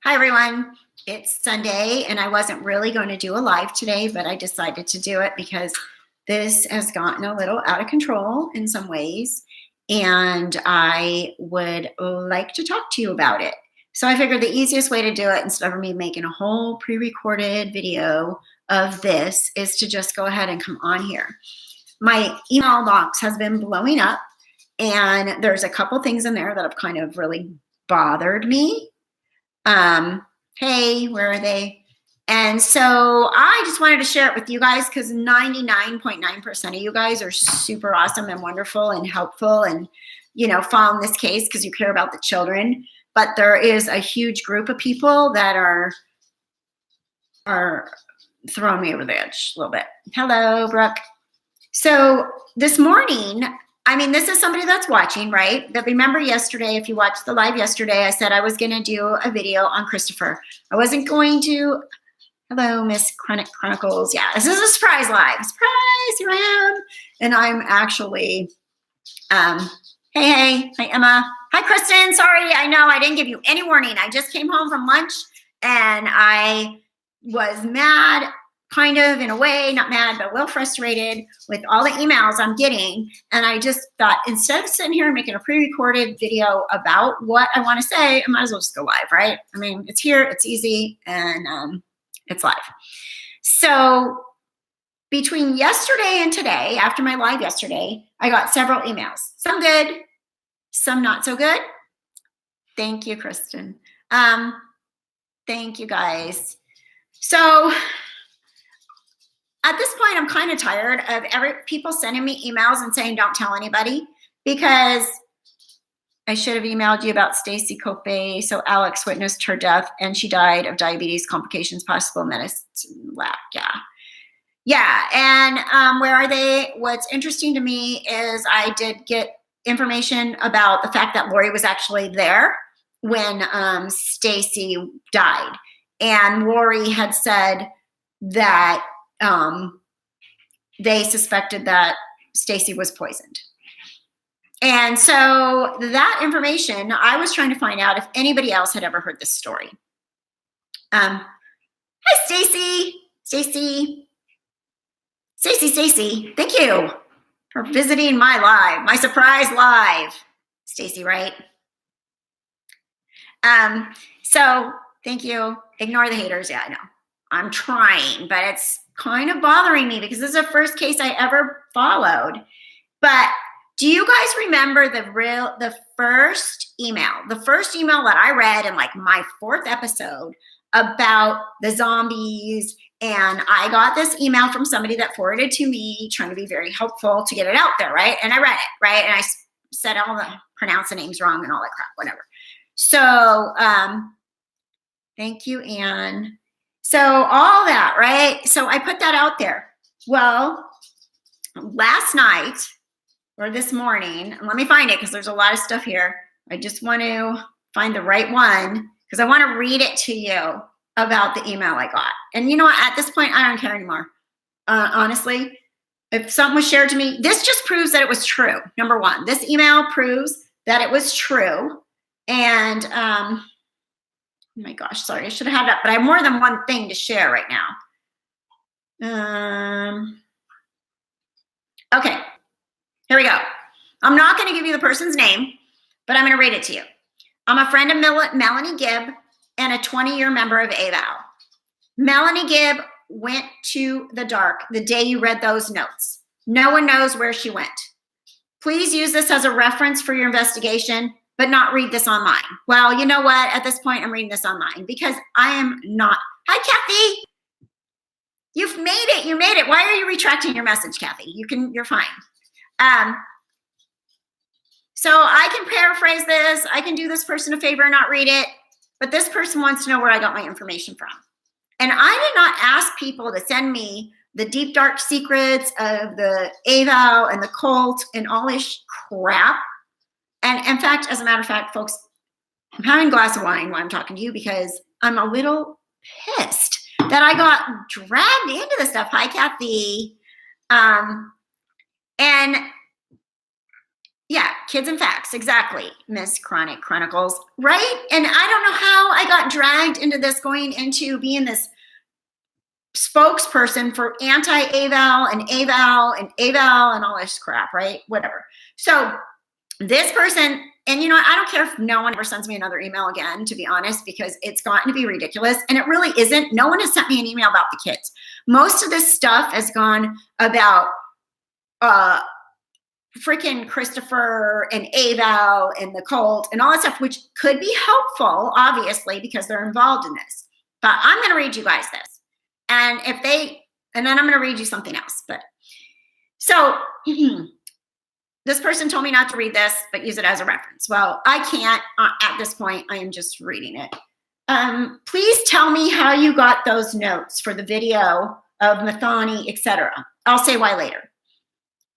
Hi, everyone. It's Sunday, and I wasn't really going to do a live today, but I decided to do it because this has gotten a little out of control in some ways, and I would like to talk to you about it. So I figured the easiest way to do it, instead of me making a whole pre-recorded video of this, is to just go ahead and come on here. My email box has been blowing up, and there's a couple things in there that have kind of really bothered me. Hey, where are they? And so I just wanted to share it with you guys because 99.9% of you guys are super awesome and wonderful and helpful and, following this case because you care about the children. But there is a huge group of people that are throwing me over the edge a little bit. Hello, Brooke. So this morning, this is somebody that's watching, right? But remember yesterday, if you watched the live yesterday, I said I was going to do a video on Christopher. I wasn't going to. Hello, Miss Chronic Chronicles. Yeah, this is a surprise live. Surprise, here I am. And I'm actually, hey, hi, Emma. Hi, Kristen. Sorry, I know I didn't give you any warning. I just came home from lunch and I was mad. Kind of, in a way, not mad, but a little frustrated with all the emails I'm getting. And I just thought, instead of sitting here and making a pre-recorded video about what I want to say, I might as well just go live, right? It's here, it's easy, and it's live. So between yesterday and today, after my live yesterday, I got several emails. Some good, some not so good. Thank you, Kristen. Thank you, guys. So at this point, I'm kind of tired of people sending me emails and saying, don't tell anybody, because I should have emailed you about Stacy Cope. So Alex witnessed her death and she died of diabetes complications, possible medicine lack. Yeah. And where are they? What's interesting to me is I did get information about the fact that Lori was actually there when Stacy died. And Lori had said that they suspected that Stacy was poisoned. And so that information, I was trying to find out if anybody else had ever heard this story. Hi, Stacy. Stacy. Thank you for visiting my surprise live. Stacy, right? So thank you. Ignore the haters. Yeah, I know. I'm trying, but it's kind of bothering me because this is the first case I ever followed. But do you guys remember the first email that I read in like my 4th episode about the zombies? And I got this email from somebody that forwarded to me, trying to be very helpful to get it out there, right? And I read it, right? And I said pronounced the names wrong and all that crap, whatever. So thank you, Anne. So all that, right? So I put that out there. Well, last night or this morning, and let me find it because there's a lot of stuff here. I just want to find the right one because I want to read it to you about the email I got. And you know what? At this point, I don't care anymore. Honestly, if something was shared to me, this just proves that it was true. Number one, this email proves that it was true. And oh my gosh, sorry, I should have had that, but I have more than one thing to share right now. Okay, here we go. I'm not going to give you the person's name, but I'm going to read it to you. I'm a friend of Melanie Gibb and a 20-year member of AVAL. Melanie Gibb went to the dark the day you read those notes. No one knows where she went. Please use this as a reference for your investigation, but not read this online. Well, you know what? At this point, I'm reading this online because I am not. Hi, Kathy. You've made it. You made it. Why are you retracting your message, Kathy? You're fine. So I can paraphrase this. I can do this person a favor and not read it, but this person wants to know where I got my information from. And I did not ask people to send me the deep, dark secrets of the AVAL and the cult and all this crap. And in fact, as a matter of fact, folks, I'm having a glass of wine while I'm talking to you because I'm a little pissed that I got dragged into this stuff. Hi, Kathy. And Yeah, kids and facts. Exactly, Miss Chronic Chronicles. Right? And I don't know how I got dragged into this, going into being this spokesperson for anti-AVAL and AVAL and AVAL and all this crap, right? Whatever. So this person, and I don't care if no one ever sends me another email again, to be honest, because it's gotten to be ridiculous. And it really isn't. No one has sent me an email about the kids. Most of this stuff has gone about freaking Christopher and AVAL and the cult and all that stuff, which could be helpful, obviously, because they're involved in this. But I'm going to read you guys this. And then I'm going to read you something else. But so this person told me not to read this, but use it as a reference. Well, I can't at this point. I am just reading it. Please tell me how you got those notes for the video of Mathani, etc. I'll say why later.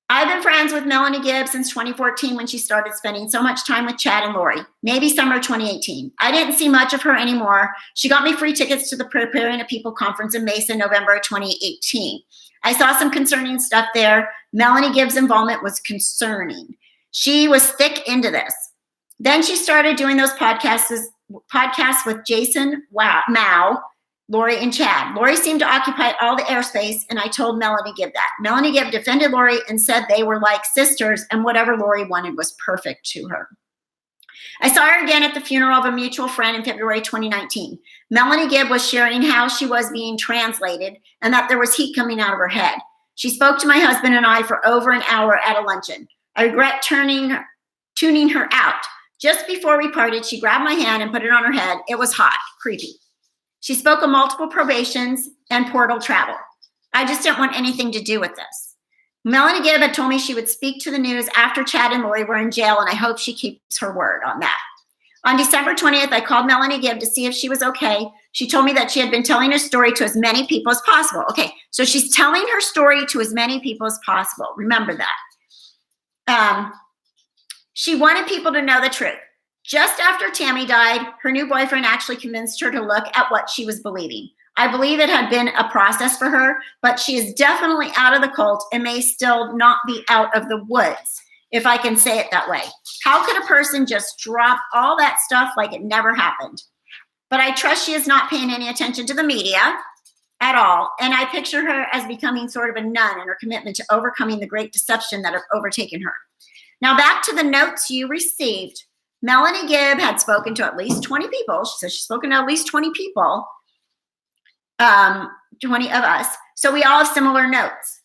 I've been friends with Melanie Gibb since 2014 when she started spending so much time with Chad and Lori, maybe summer 2018. I didn't see much of her anymore. She got me free tickets to the Preparing a People conference in Mesa, November 2018. I saw some concerning stuff there. Melanie Gibb's involvement was concerning. She was thick into this. Then she started doing those podcasts with Jason Mao, Lori and Chad. Lori seemed to occupy all the airspace, and I told Melanie Gibb that. Melanie Gibb defended Lori and said they were like sisters, and whatever Lori wanted was perfect to her. I saw her again at the funeral of a mutual friend in February 2019. Melanie Gibb was sharing how she was being translated and that there was heat coming out of her head. She spoke to my husband and I for over an hour at a luncheon. I regret tuning her out. Just before we parted, she grabbed my hand and put it on her head. It was hot, creepy. She spoke of multiple probations and portal travel. I just didn't want anything to do with this. Melanie Gibb had told me she would speak to the news after Chad and Lori were in jail, and I hope she keeps her word on that. On December 20th, I called Melanie Gibb to see if she was okay. She told me that she had been telling her story to as many people as possible. Okay, so she's telling her story to as many people as possible. Remember that. She wanted people to know the truth. Just after Tammy died, her new boyfriend actually convinced her to look at what she was believing. I believe it had been a process for her, but she is definitely out of the cult and may still not be out of the woods, if I can say it that way. How could a person just drop all that stuff like it never happened? But I trust she is not paying any attention to the media at all, and I picture her as becoming sort of a nun in her commitment to overcoming the great deception that have overtaken her. Now back to the notes you received. Melanie Gibb had spoken to at least 20 people. She says she's spoken to at least 20 people, 20 of us. So we all have similar notes.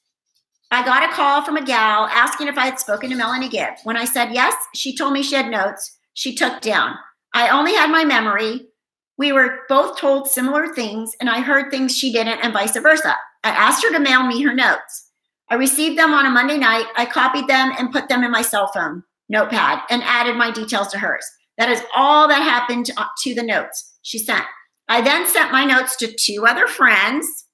I got a call from a gal asking if I had spoken to Melanie Gibb. When I said yes, she told me she had notes she took down. I only had my memory. We were both told similar things, and I heard things she didn't, and vice versa. I asked her to mail me her notes. I received them on a Monday night. I copied them and put them in my cell phone notepad and added my details to hers. That is all that happened to the notes she sent. I then sent my notes to 2 other friends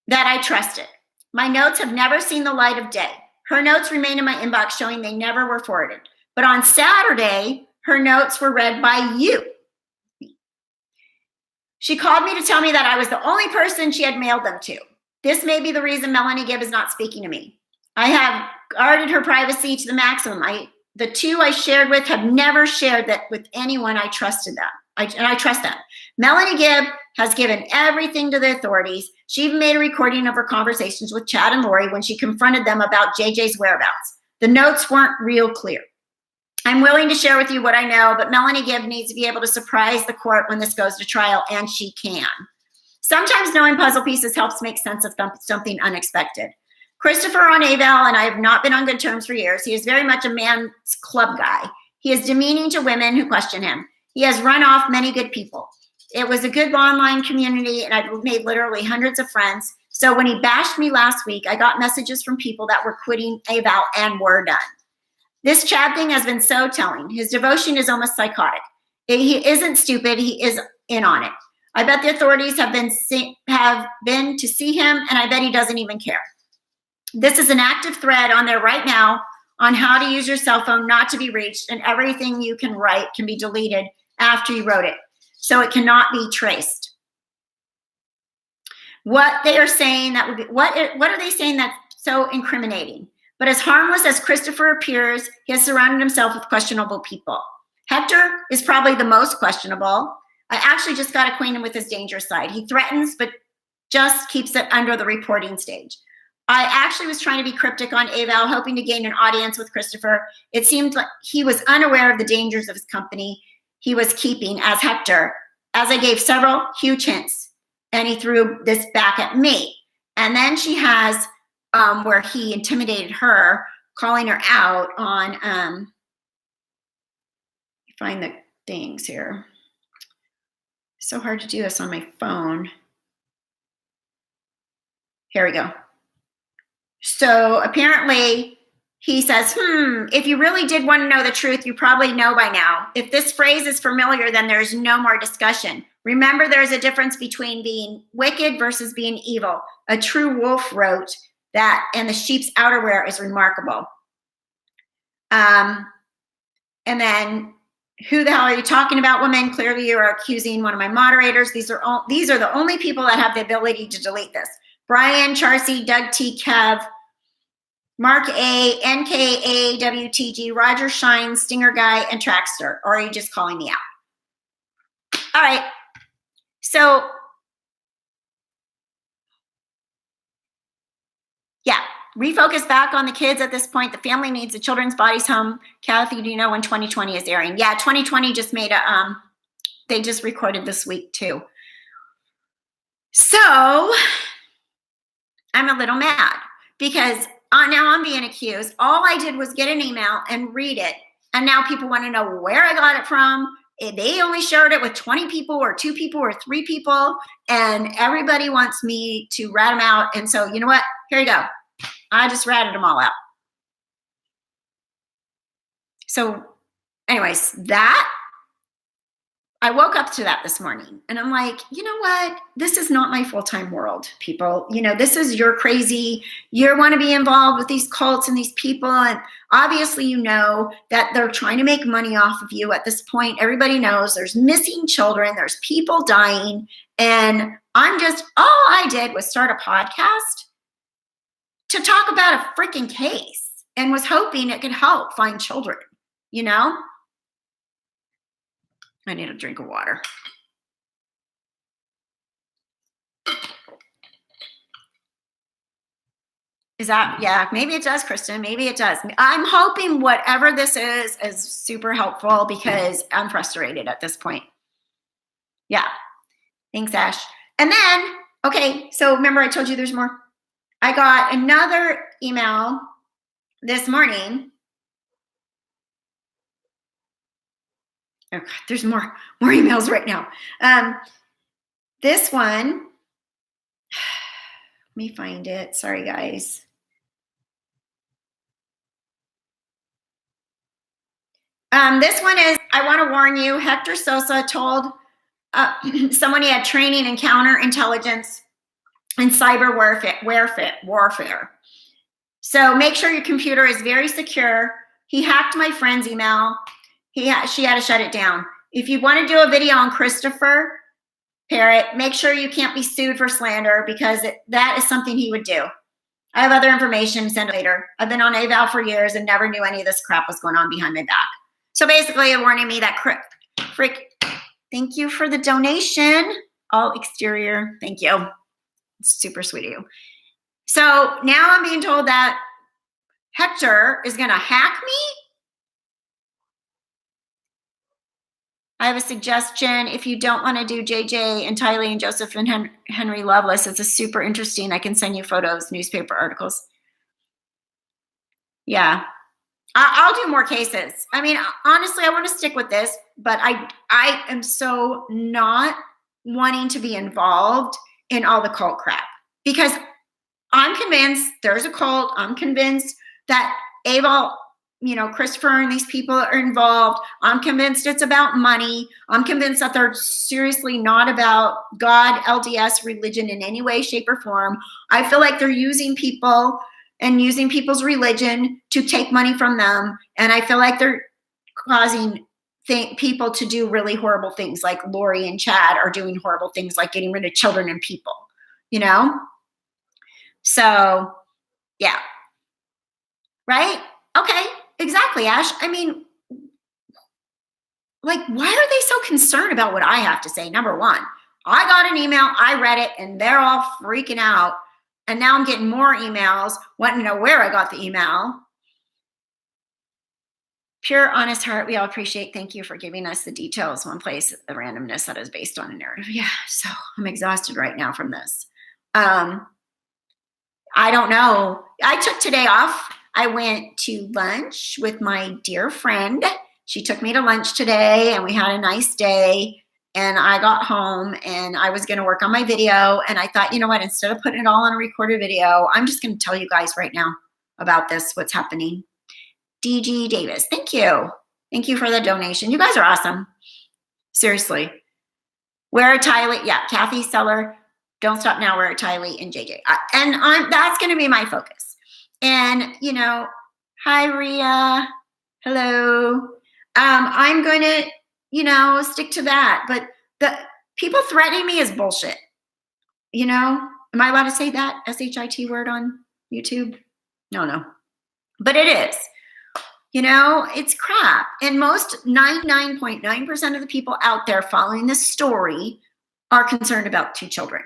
that I trusted. My notes have never seen the light of day. Her notes remain in my inbox showing they never were forwarded. But on Saturday, her notes were read by you. She called me to tell me that I was the only person she had mailed them to. This may be the reason Melanie Gibb is not speaking to me. I have guarded her privacy to the maximum. The 2 I shared with have never shared that with anyone. I trusted them. I trust them. Melanie Gibb has given everything to the authorities. She even made a recording of her conversations with Chad and Lori when she confronted them about JJ's whereabouts. The notes weren't real clear. I'm willing to share with you what I know, but Melanie Gibb needs to be able to surprise the court when this goes to trial, and she can. Sometimes knowing puzzle pieces helps make sense of something unexpected. Christopher on AVAL and I have not been on good terms for years. He is very much a man's club guy. He is demeaning to women who question him. He has run off many good people. It was a good online community, and I've made literally hundreds of friends. So when he bashed me last week, I got messages from people that were quitting AVAL and were done. This Chad thing has been so telling. His devotion is almost psychotic. He isn't stupid. He is in on it. I bet the authorities have been to see him, and I bet he doesn't even care. This is an active thread on there right now on how to use your cell phone not to be reached, and everything you can write can be deleted after you wrote it, so it cannot be traced. What they are saying that would be what are they saying that's so incriminating? But as harmless as Christopher appears, he has surrounded himself with questionable people. Hector is probably the most questionable. I actually just got acquainted with his dangerous side. He threatens, but just keeps it under the reporting stage. I actually was trying to be cryptic on Eval, hoping to gain an audience with Christopher. It seemed like he was unaware of the dangers of his company he was keeping as Hector, as I gave several huge hints, and he threw this back at me. And then she has where he intimidated her, calling her out on, find the things here. So hard to do this on my phone. Here we go. So apparently he says, if you really did want to know the truth, you probably know by now. If this phrase is familiar, then there's no more discussion. Remember, there's a difference between being wicked versus being evil. A true wolf wrote that, and the sheep's outerwear is remarkable. And then, who the hell are you talking about, woman? Clearly you are accusing one of my moderators. These are the only people that have the ability to delete this. Brian, Charcy, Doug T, Kev, Mark A, NKA, WTG, Roger Shine, Stinger Guy, and Trackster. Or are you just calling me out? All right. So, yeah, refocus back on the kids at this point. The family needs the children's bodies home. Kathy, do you know when 2020 is airing? Yeah, 2020 just made a, they just recorded this week too. So, I'm a little mad because now I'm being accused. All I did was get an email and read it. And now people want to know where I got it from. They only shared it with 20 people or 2 people or 3 people. And everybody wants me to rat them out. And so, you know what? Here you go. I just ratted them all out. So anyways, I woke up to that this morning and I'm like, you know what? This is not my full-time world, people. You know, this is your crazy, you want to be involved with these cults and these people. And obviously, you know that they're trying to make money off of you at this point. Everybody knows there's missing children, there's people dying. And all I did was start a podcast to talk about a freaking case and was hoping it could help find children, you know? I need a drink of water. Is that, yeah, maybe it does, Kristen. Maybe it does. I'm hoping whatever this is super helpful because I'm frustrated at this point. Yeah. Thanks, Ash. And then, okay, so remember I told you there's more? I got another email this morning. Oh God, there's more emails right now. This one, let me find it. Sorry, guys. This one is, I want to warn you, Hector Sosa told someone he had training in counterintelligence and cyber warfare. So make sure your computer is very secure. He hacked my friend's email. She had to shut it down. If you want to do a video on Christopher Parrott, make sure you can't be sued for slander because that is something he would do. I have other information, send it later. I've been on AVAL for years and never knew any of this crap was going on behind my back. So basically, you're warning me that thank you for the donation. All exterior, thank you. It's super sweet of you. So now I'm being told that Hector is going to hack me. I have a suggestion. If you don't want to do JJ and Tylee and Joseph and Henry Loveless, it's a super interesting. I can send you photos, newspaper articles. Yeah, I'll do more cases. I mean, honestly, I want to stick with this, but I am so not wanting to be involved in all the cult crap because I'm convinced there's a cult. I'm convinced that Abel, Christopher and these people are involved. I'm convinced it's about money. I'm convinced that they're seriously not about God, LDS, religion in any way, shape, or form. I feel like they're using people and using people's religion to take money from them. And I feel like they're causing people to do really horrible things, like Lori and Chad are doing horrible things like getting rid of children and people, So, yeah. right? Okay, exactly, Ash. I mean, like, why are they so concerned about what I have to say? Number one, I got an email, I read it, and they're all freaking out. And now I'm getting more emails, wanting to know where I got the email. Pure, honest heart, we all appreciate. Thank you for giving us the details. One place, the randomness that is based on a narrative. Yeah, so I'm exhausted right now from this. I don't know. I took today off. I went to lunch with my dear friend. She took me to lunch today, and we had a nice day. And I got home, and I was going to work on my video. And I thought, you know what? Instead of putting it all on a recorded video, I'm just going to tell you guys right now about this, what's happening. DG Davis, thank you. Thank you for the donation. You guys are awesome. Seriously. Wear a tie, yeah, Kathy Seller, Don't Stop Now, Wear a tie, and JJ. That's going to be my focus. And, you know, hi, Ria. Hello. I'm going to, you know, stick to that. But the people threatening me is bullshit. You know, am I allowed to say that SHIT word on YouTube? No. But it is. You know, it's crap. And most 99.9% of the people out there following this story are concerned about 2 children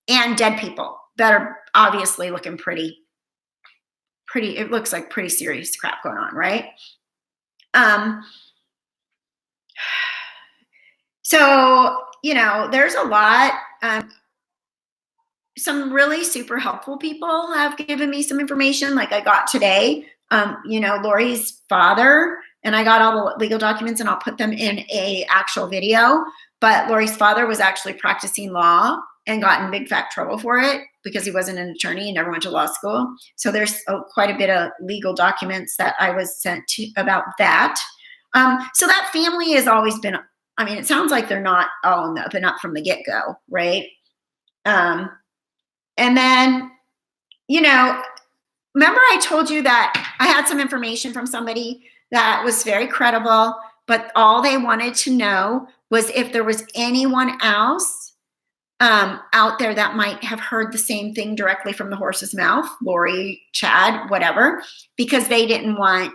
and dead people that are obviously looking pretty, it looks like pretty serious crap going on, right? So, you know, there's a lot. Some really super helpful people have given me some information like I got today. You know, Lori's father, and I got all the legal documents, and I'll put them in a actual video. But Lori's father was actually practicing law and got in big fat trouble for it because he wasn't an attorney and never went to law school. So there's quite a bit of legal documents that I was sent to about that. So that family has always been, I mean, it sounds like they're not all on the up and up from the get-go, right? And then, you know, remember I told you that I had some information from somebody that was very credible, but all they wanted to know was if there was anyone else out there that might have heard the same thing directly from the horse's mouth, Lori, Chad, whatever, because they didn't want,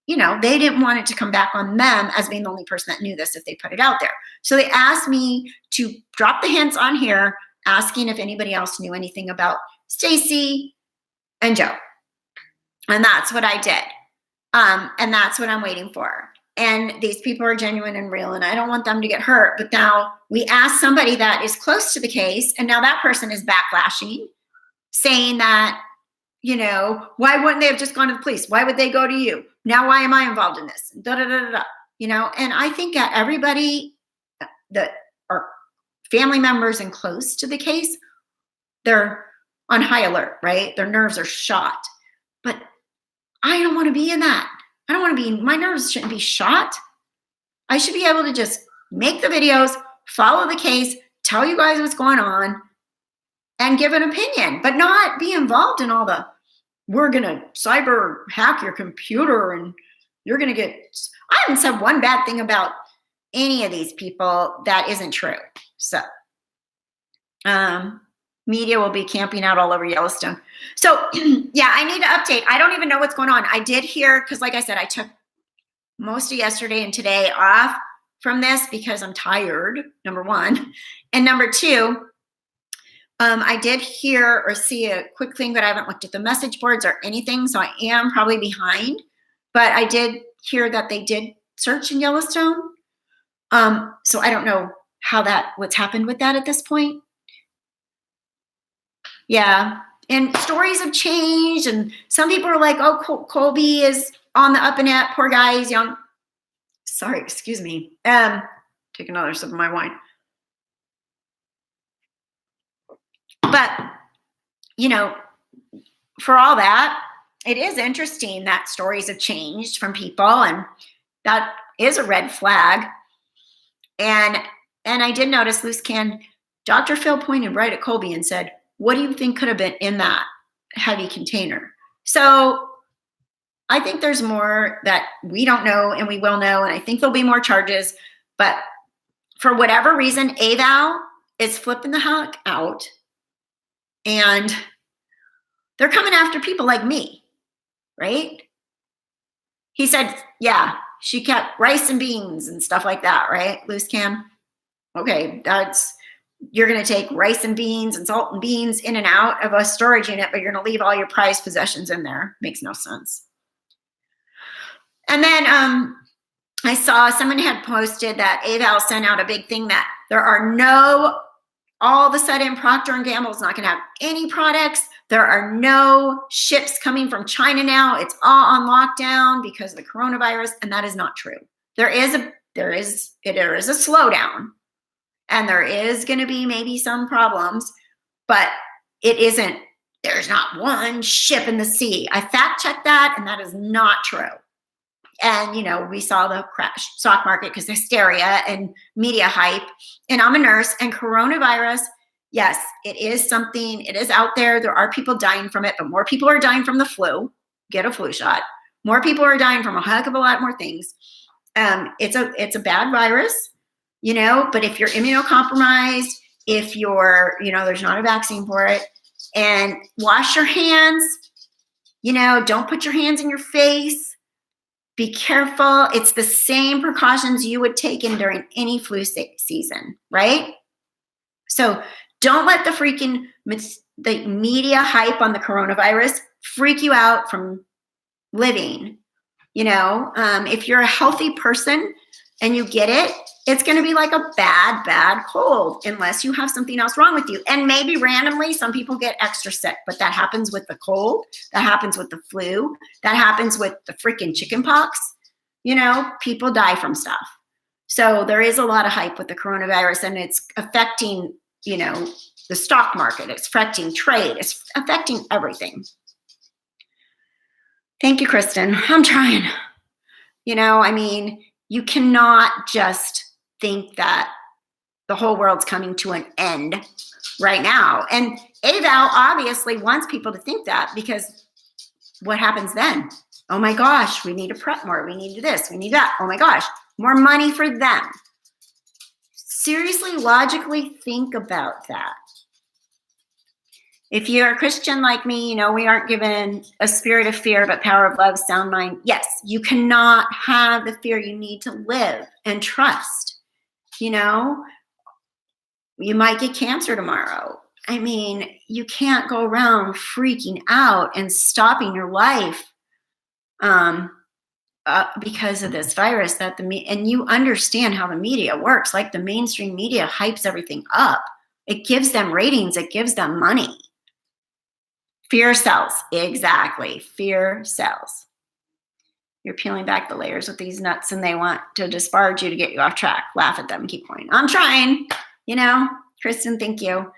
you know, they didn't want it to come back on them as being the only person that knew this if they put it out there. So they asked me to drop the hints on here, asking if anybody else knew anything about Stacy and Joe. And that's what I did. And that's what I'm waiting for. And these people are genuine and real, and I don't want them to get hurt. But now we asked somebody that is close to the case, and now that person is backlashing, saying that, you know, why wouldn't they have just gone to the police? Why would they go to you? Now, why am I involved in this? Da, da, da, da, da. You know, and I think that everybody that are family members and close to the case, they're on high alert, right? Their nerves are shot. But I don't want to be in that. I don't want to be, my nerves shouldn't be shot. I should be able to just make the videos, follow the case, tell you guys what's going on, and give an opinion, but not be involved in all the, we're going to cyber hack your computer and you're going to get, I haven't said one bad thing about any of these people that isn't true. So, media will be camping out all over Yellowstone. So yeah, I need to update. I don't even know what's going on. I did hear, because like I said, I took most of yesterday and today off from this because I'm tired, number one. And number two, I did hear or see a quick thing, but I haven't looked at the message boards or anything. So I am probably behind, but I did hear that they did search in Yellowstone. So I don't know what's happened with that at this point. Yeah. And stories have changed. And some people are like, oh, Colby is on the up and up. Poor guy, he's young. Sorry, excuse me. Take another sip of my wine. But, you know, for all that, it is interesting that stories have changed from people. And that is a red flag. And I did notice loose can. Dr. Phil pointed right at Colby and said, what do you think could have been in that heavy container? So I think there's more that we don't know and we will know. And I think there'll be more charges. But for whatever reason, AVAL is flipping the heck out. And they're coming after people like me, right? He said, yeah, she kept rice and beans and stuff like that, right? Loose Cam. Okay, you're going to take rice and beans and salt and beans in and out of a storage unit, but you're going to leave all your prized possessions in there. Makes no sense. And then I saw someone had posted that Aval sent out a big thing that there are all of a sudden Procter & Gamble is not going to have any products. There are no ships coming from China now. It's all on lockdown because of the coronavirus, and that is not true. There is a slowdown, and there is going to be maybe some problems, but it isn't. There's not one ship in the sea. I fact checked that, and that is not true. And, we saw the crash stock market because hysteria and media hype. And I'm a nurse, and coronavirus, yes, it is something, it is out there. There are people dying from it, but more people are dying from the flu. Get a flu shot. More people are dying from a heck of a lot more things. It's a bad virus, but if you're immunocompromised, if you're, there's not a vaccine for it, and wash your hands, don't put your hands in your face. Be careful. It's the same precautions you would take in during any flu season, right? So don't let the media hype on the coronavirus freak you out from living. If you're a healthy person and you get it, it's going to be like a bad cold unless you have something else wrong with you. And maybe randomly some people get extra sick, but that happens with the cold. That happens with the flu. That happens with the freaking chicken pox. People die from stuff. So there is a lot of hype with the coronavirus, and it's affecting, the stock market. It's affecting trade. It's affecting everything. Thank you, Kristen. I'm trying. You cannot just think that the whole world's coming to an end right now. And Aval obviously wants people to think that, because what happens then? Oh my gosh, we need to prep more. We need this. We need that. Oh my gosh, more money for them. Seriously, logically think about that. If you're a Christian like me, we aren't given a spirit of fear, but power of love, sound mind. Yes, you cannot have the fear. You need to live and trust. You might get cancer tomorrow. You can't go around freaking out and stopping your life because of this virus. And you understand how the media works. Like the mainstream media hypes everything up. It gives them ratings. It gives them money. Fear sells. Exactly. Fear sells. You're peeling back the layers with these nuts, and they want to disparage you to get you off track. Laugh at them. Keep going. I'm trying. Kristen, thank you.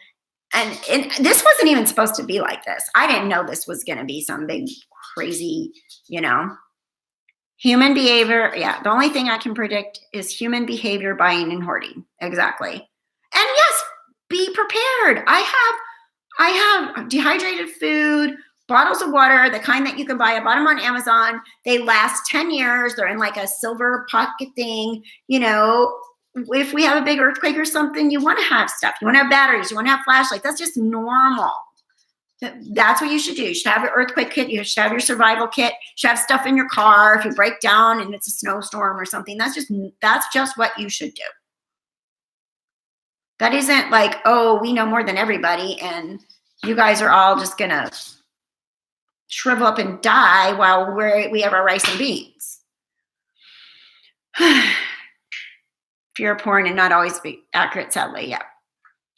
And this wasn't even supposed to be like this. I didn't know this was going to be some big, crazy, human behavior. Yeah. The only thing I can predict is human behavior, buying and hoarding. Exactly. And yes, be prepared. I have dehydrated food, bottles of water, the kind that you can buy. I bought them on Amazon. They last 10 years. They're in like a silver pocket thing. If we have a big earthquake or something, you want to have stuff. You want to have batteries. You want to have flashlights. That's just normal. That's what you should do. You should have an earthquake kit. You should have your survival kit. You should have stuff in your car if you break down and it's a snowstorm or something. That's just what you should do. That isn't like, oh, we know more than everybody, and you guys are all just going to shrivel up and die while we have our rice and beans. Fear porn and not always be accurate, sadly. Yeah.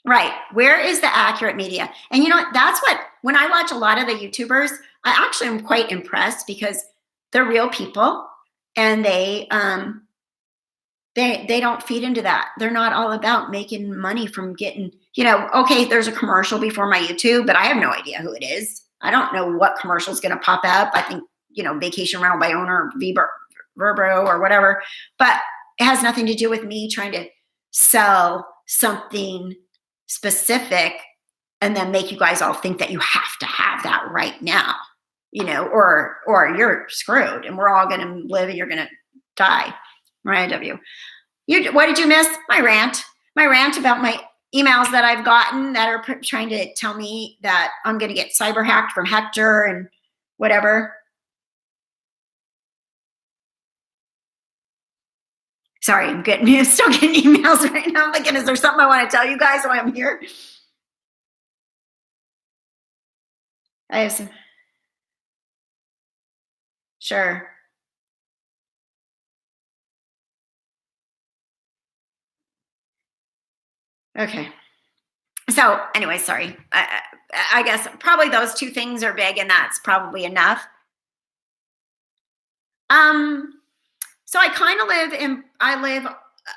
Right. Where is the accurate media? And that's when I watch a lot of the YouTubers, I actually am quite impressed, because they're real people, and they don't feed into that. They're not all about making money from getting, okay, there's a commercial before my YouTube, but I have no idea who it is. I don't know what commercial is going to pop up. I think, Vacation Rental by Owner, Verbro or whatever, but it has nothing to do with me trying to sell something specific and then make you guys all think that you have to have that right now, or you're screwed and we're all going to live and you're going to die. Mariah W. What did you miss? My rant about my emails that I've gotten that are trying to tell me that I'm going to get cyber hacked from Hector and whatever. Sorry, I'm still getting emails right now. I'm thinking, is there something I want to tell you guys while I'm here? I have some. Sure. Okay. So anyway, sorry. I guess probably those two things are big, and that's probably enough. Um, so I live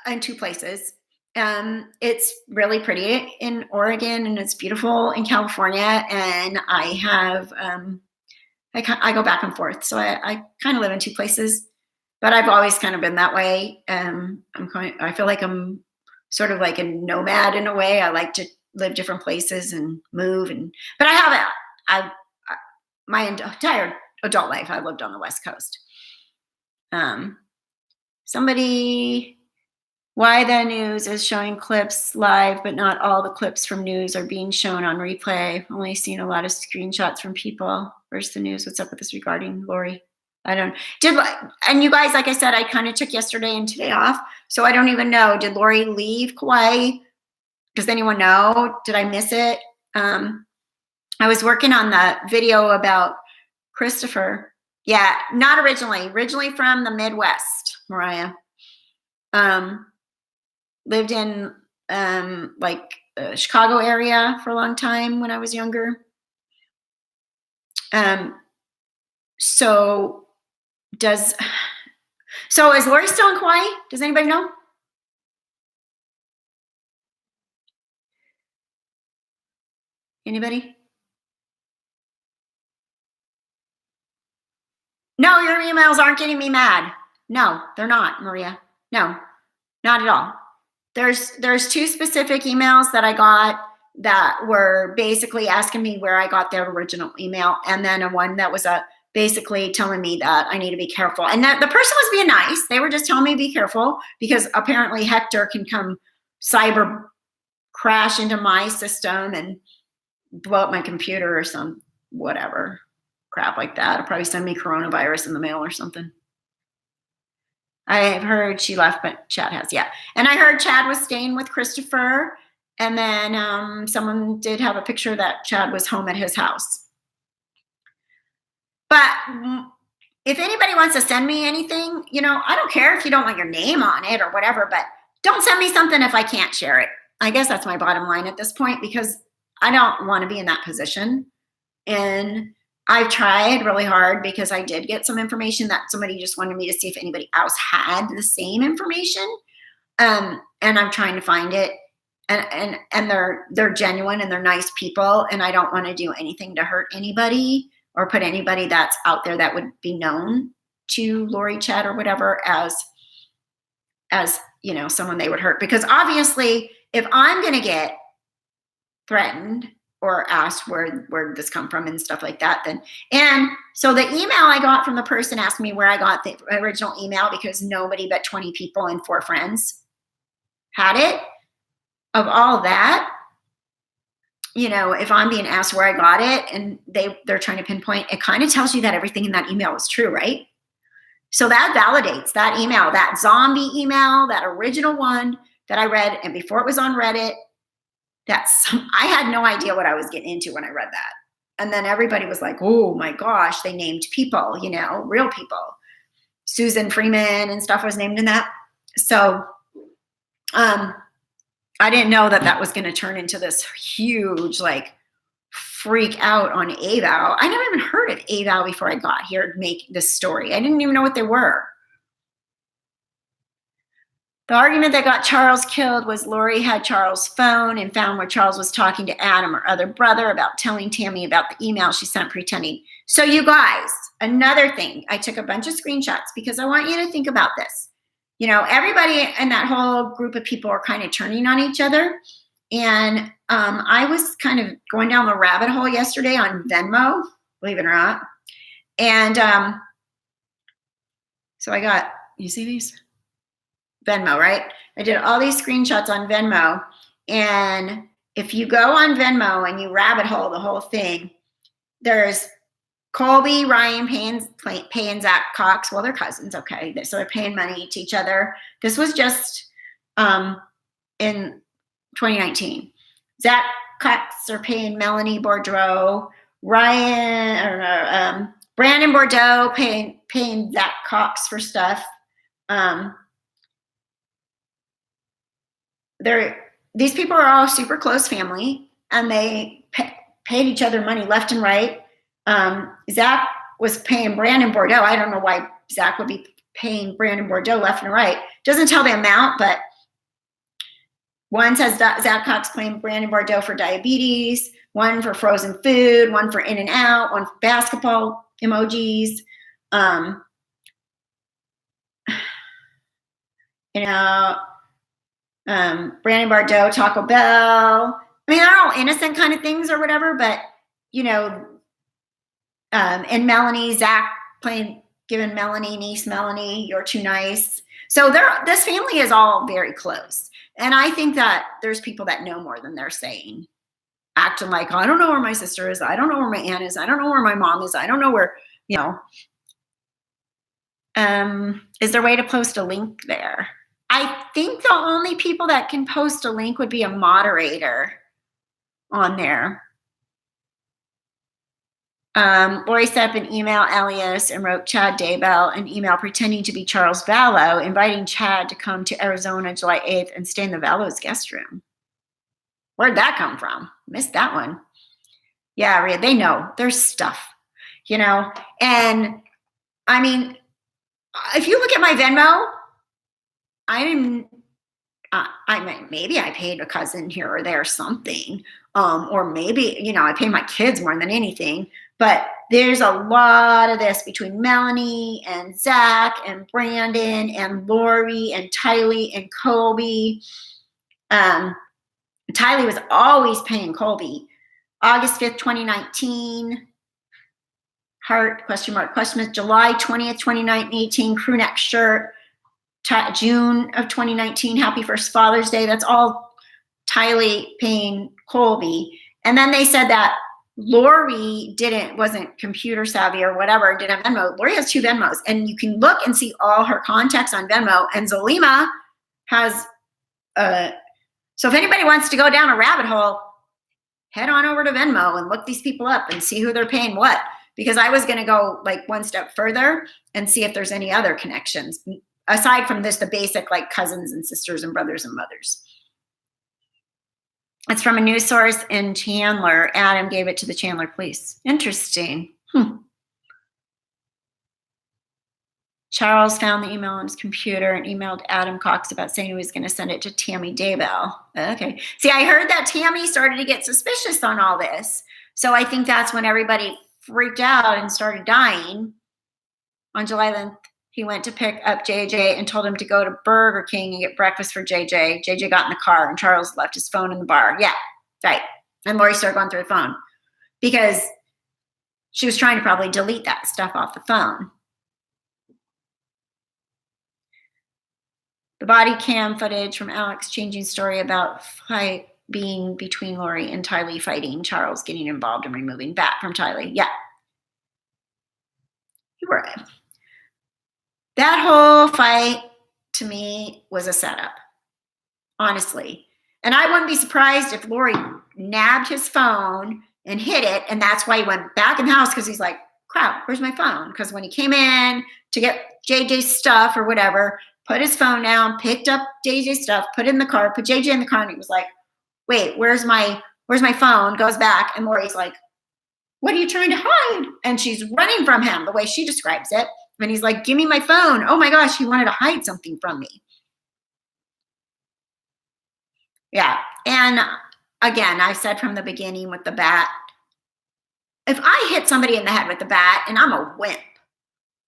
in two places. It's really pretty in Oregon, and it's beautiful in California. And I have I go back and forth, so I kind of live in two places. But I've always kind of been that way. I feel like I'm sort of like a nomad in a way. I like to live different places and move, but I haven't. My entire adult life I lived on the West Coast. Somebody, why the news is showing clips live, but not all the clips from news are being shown on replay. I've only seen a lot of screenshots from people. Where's the news? What's up with this regarding Lori? I don't and you guys, like I said, I kind of took yesterday and today off, so I don't even know. Did Lori leave Kauai? Does anyone know? Did I miss it? I was working on the video about Christopher. Yeah, not originally from the Midwest, Mariah. Lived in like Chicago area for a long time when I was younger. So is Lori still in Kauai? Does anybody know? Anybody? No, your emails aren't getting me mad. No, they're not, Maria. No, not at all. There's two specific emails that I got that were basically asking me where I got their original email, and then a one that was basically telling me that I need to be careful. And that the person was being nice. They were just telling me to be careful because apparently Hector can come cyber crash into my system and blow up my computer or some whatever crap like that. It'll probably send me coronavirus in the mail or something. I've heard she left, but Chad has, yeah. And I heard Chad was staying with Christopher, and then someone did have a picture that Chad was home at his house. But if anybody wants to send me anything, I don't care if you don't want your name on it or whatever, but don't send me something if I can't share it. I guess that's my bottom line at this point, because I don't want to be in that position. And I've tried really hard because I did get some information that somebody just wanted me to see if anybody else had the same information. And I'm trying to find it. And they're genuine and they're nice people. And I don't want to do anything to hurt anybody or put anybody that's out there that would be known to Lori, Chad, or whatever as someone they would hurt. Because obviously, if I'm going to get threatened or asked where did this come from and stuff like that, and so the email I got from the person asked me where I got the original email, because nobody but 20 people and 4 friends had it. Of all that, if I'm being asked where I got it and they're trying to pinpoint, it kind of tells you that everything in that email is true, right? So that validates that email, that zombie email, that original one that I read, and before it was on Reddit, I had no idea what I was getting into when I read that. And then everybody was like, oh my gosh, they named people, real people. Susan Freeman and stuff was named in that. So I didn't know that was going to turn into this huge, freak out on AVOW. I never even heard of AVOW before I got here to make this story. I didn't even know what they were. The argument that got Charles killed was Lori had Charles' phone and found where Charles was talking to Adam, her other brother, about telling Tammy about the email she sent pretending. So you guys, another thing, I took a bunch of screenshots because I want you to think about this. Everybody in that whole group of people are kind of turning on each other. And I was kind of going down the rabbit hole yesterday on Venmo, believe it or not. And so I got, you see these? Venmo, right? I did all these screenshots on Venmo. And if you go on Venmo and you rabbit hole the whole thing, there's Colby, Ryan paying Zach Cox. Well, they're cousins, okay. So they're paying money to each other. This was just in 2019. Zach Cox are paying Melanie Boudreau. Brandon Bordeaux paying Zach Cox for stuff. These people are all super close family, and they paid each other money left and right. Zach was paying Brandon Bordeaux. I don't know why Zach would be paying Brandon Bordeaux left and right. Doesn't tell the amount, but one says Zach Cox paying Brandon Bordeaux for diabetes, one for frozen food, one for In-N-Out, one for basketball emojis. Brandon Bordeaux, Taco Bell. I mean, they're all innocent kind of things or whatever, but and Melanie, Zach giving Melanie, niece Melanie, you're too nice. So this family is all very close. And I think that there's people that know more than they're saying, acting like, I don't know where my sister is. I don't know where my aunt is. I don't know where my mom is. I don't know where, is there a way to post a link there? I think the only people that can post a link would be a moderator on there. Lori set up an email alias and wrote Chad Daybell an email pretending to be Charles Vallow, inviting Chad to come to Arizona July 8th and stay in the Vallow's guest room. Where'd that come from? Missed that one. Yeah, Rhea, they know. There's stuff, And, I mean, if you look at my Venmo, maybe I paid a cousin here or there something, or maybe, I pay my kids more than anything, but there's a lot of this between Melanie and Zach and Brandon and Lori and Tylee and Colby. Tylee was always paying Colby. August 5th, 2019. Heart, question mark. July 20th, 2018. Crew neck shirt. June of 2019. Happy first Father's Day. That's all Tylee paying Colby. And then they said that Lori wasn't computer savvy or whatever, didn't have Venmo. Lori has 2 Venmos, and you can look and see all her contacts on Venmo. And Zalima has so if anybody wants to go down a rabbit hole, head on over to Venmo and look these people up and see who they're paying what. Because I was going to go like one step further and see if there's any other connections aside from this, the basic like cousins and sisters and brothers and mothers. It's from a news source in Chandler. Adam gave it to the Chandler police. Interesting. Charles found the email on his computer and emailed Adam Cox about saying he was going to send it to Tammy Daybell. Okay. See, I heard that Tammy started to get suspicious on all this. So I think that's when everybody freaked out and started dying. On July 11th, he went to pick up JJ and told him to go to Burger King and get breakfast for JJ. JJ got in the car and Charles left his phone in the bar. Yeah, right. And Lori started going through the phone because she was trying to probably delete that stuff off the phone. The body cam footage from Alex changing story about fight being between Lori and Tylee fighting, Charles getting involved and removing bat from Tylee. Yeah. You were right. That whole fight to me was a setup, honestly. And I wouldn't be surprised if Lori nabbed his phone and hid it, and that's why he went back in the house, because he's like, crap, where's my phone? Because when he came in to get JJ's stuff or whatever, put his phone down, picked up JJ's stuff, put it in the car, put JJ in the car, and he was like, wait, where's my phone? Goes back, and Lori's like, what are you trying to hide? And she's running from him, the way she describes it. And he's like, give me my phone. Oh my gosh, he wanted to hide something from me. Yeah. And again, I said from the beginning with the bat, if I hit somebody in the head with the bat and I'm a wimp,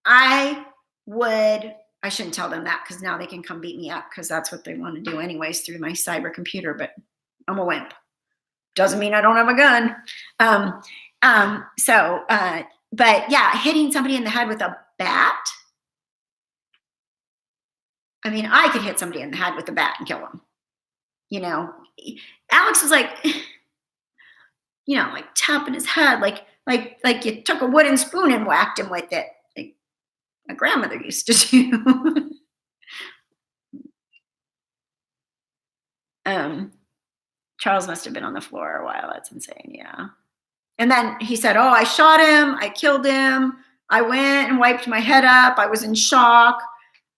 I shouldn't tell them that because now they can come beat me up because that's what they want to do anyways through my cyber computer, but I'm a wimp. Doesn't mean I don't have a gun. But yeah, hitting somebody in the head with a bat. I mean, I could hit somebody in the head with a bat and kill them. Alex was like, like tapping his head, like like you took a wooden spoon and whacked him with it, like my grandmother used to do. Charles must have been on the floor a while. That's insane. Yeah. And then he said, "Oh, I shot him. I killed him. I went and wiped my head up. I was in shock."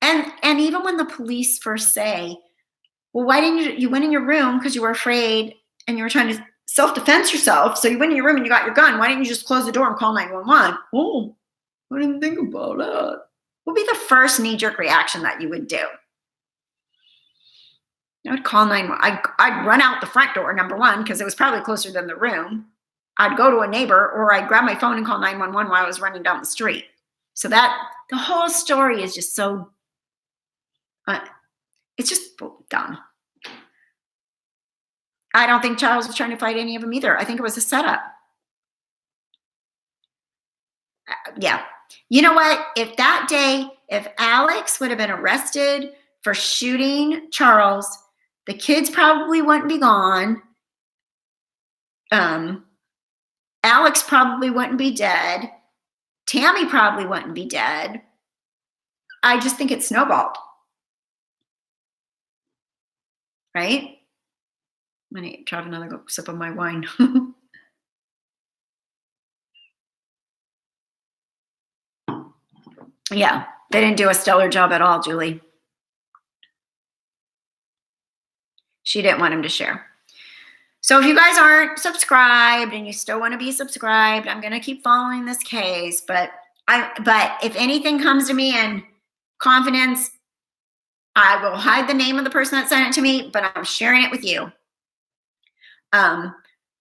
And even when the police first say, "Well, why didn't you went in your room because you were afraid and you were trying to self-defense yourself. So you went in your room and you got your gun. Why didn't you just close the door and call 911?" Oh, I didn't think about that. What would be the first knee-jerk reaction that you would do? I would call 911. I'd run out the front door, number one, because it was probably closer than the room. I'd go to a neighbor, or I'd grab my phone and call 911 while I was running down the street. So that the whole story is just so, it's just dumb. I don't think Charles was trying to fight any of them either. I think it was a setup. Yeah. You know what? If that day, if Alex would have been arrested for shooting Charles, the kids probably wouldn't be gone. Alex probably wouldn't be dead. Tammy probably wouldn't be dead. I just think it snowballed. Right? I'm going to try another sip of my wine. Yeah, they didn't do a stellar job at all, Julie. She didn't want him to share. So if you guys aren't subscribed and you still want to be subscribed, I'm going to keep following this case. But if anything comes to me in confidence, I will hide the name of the person that sent it to me, but I'm sharing it with you.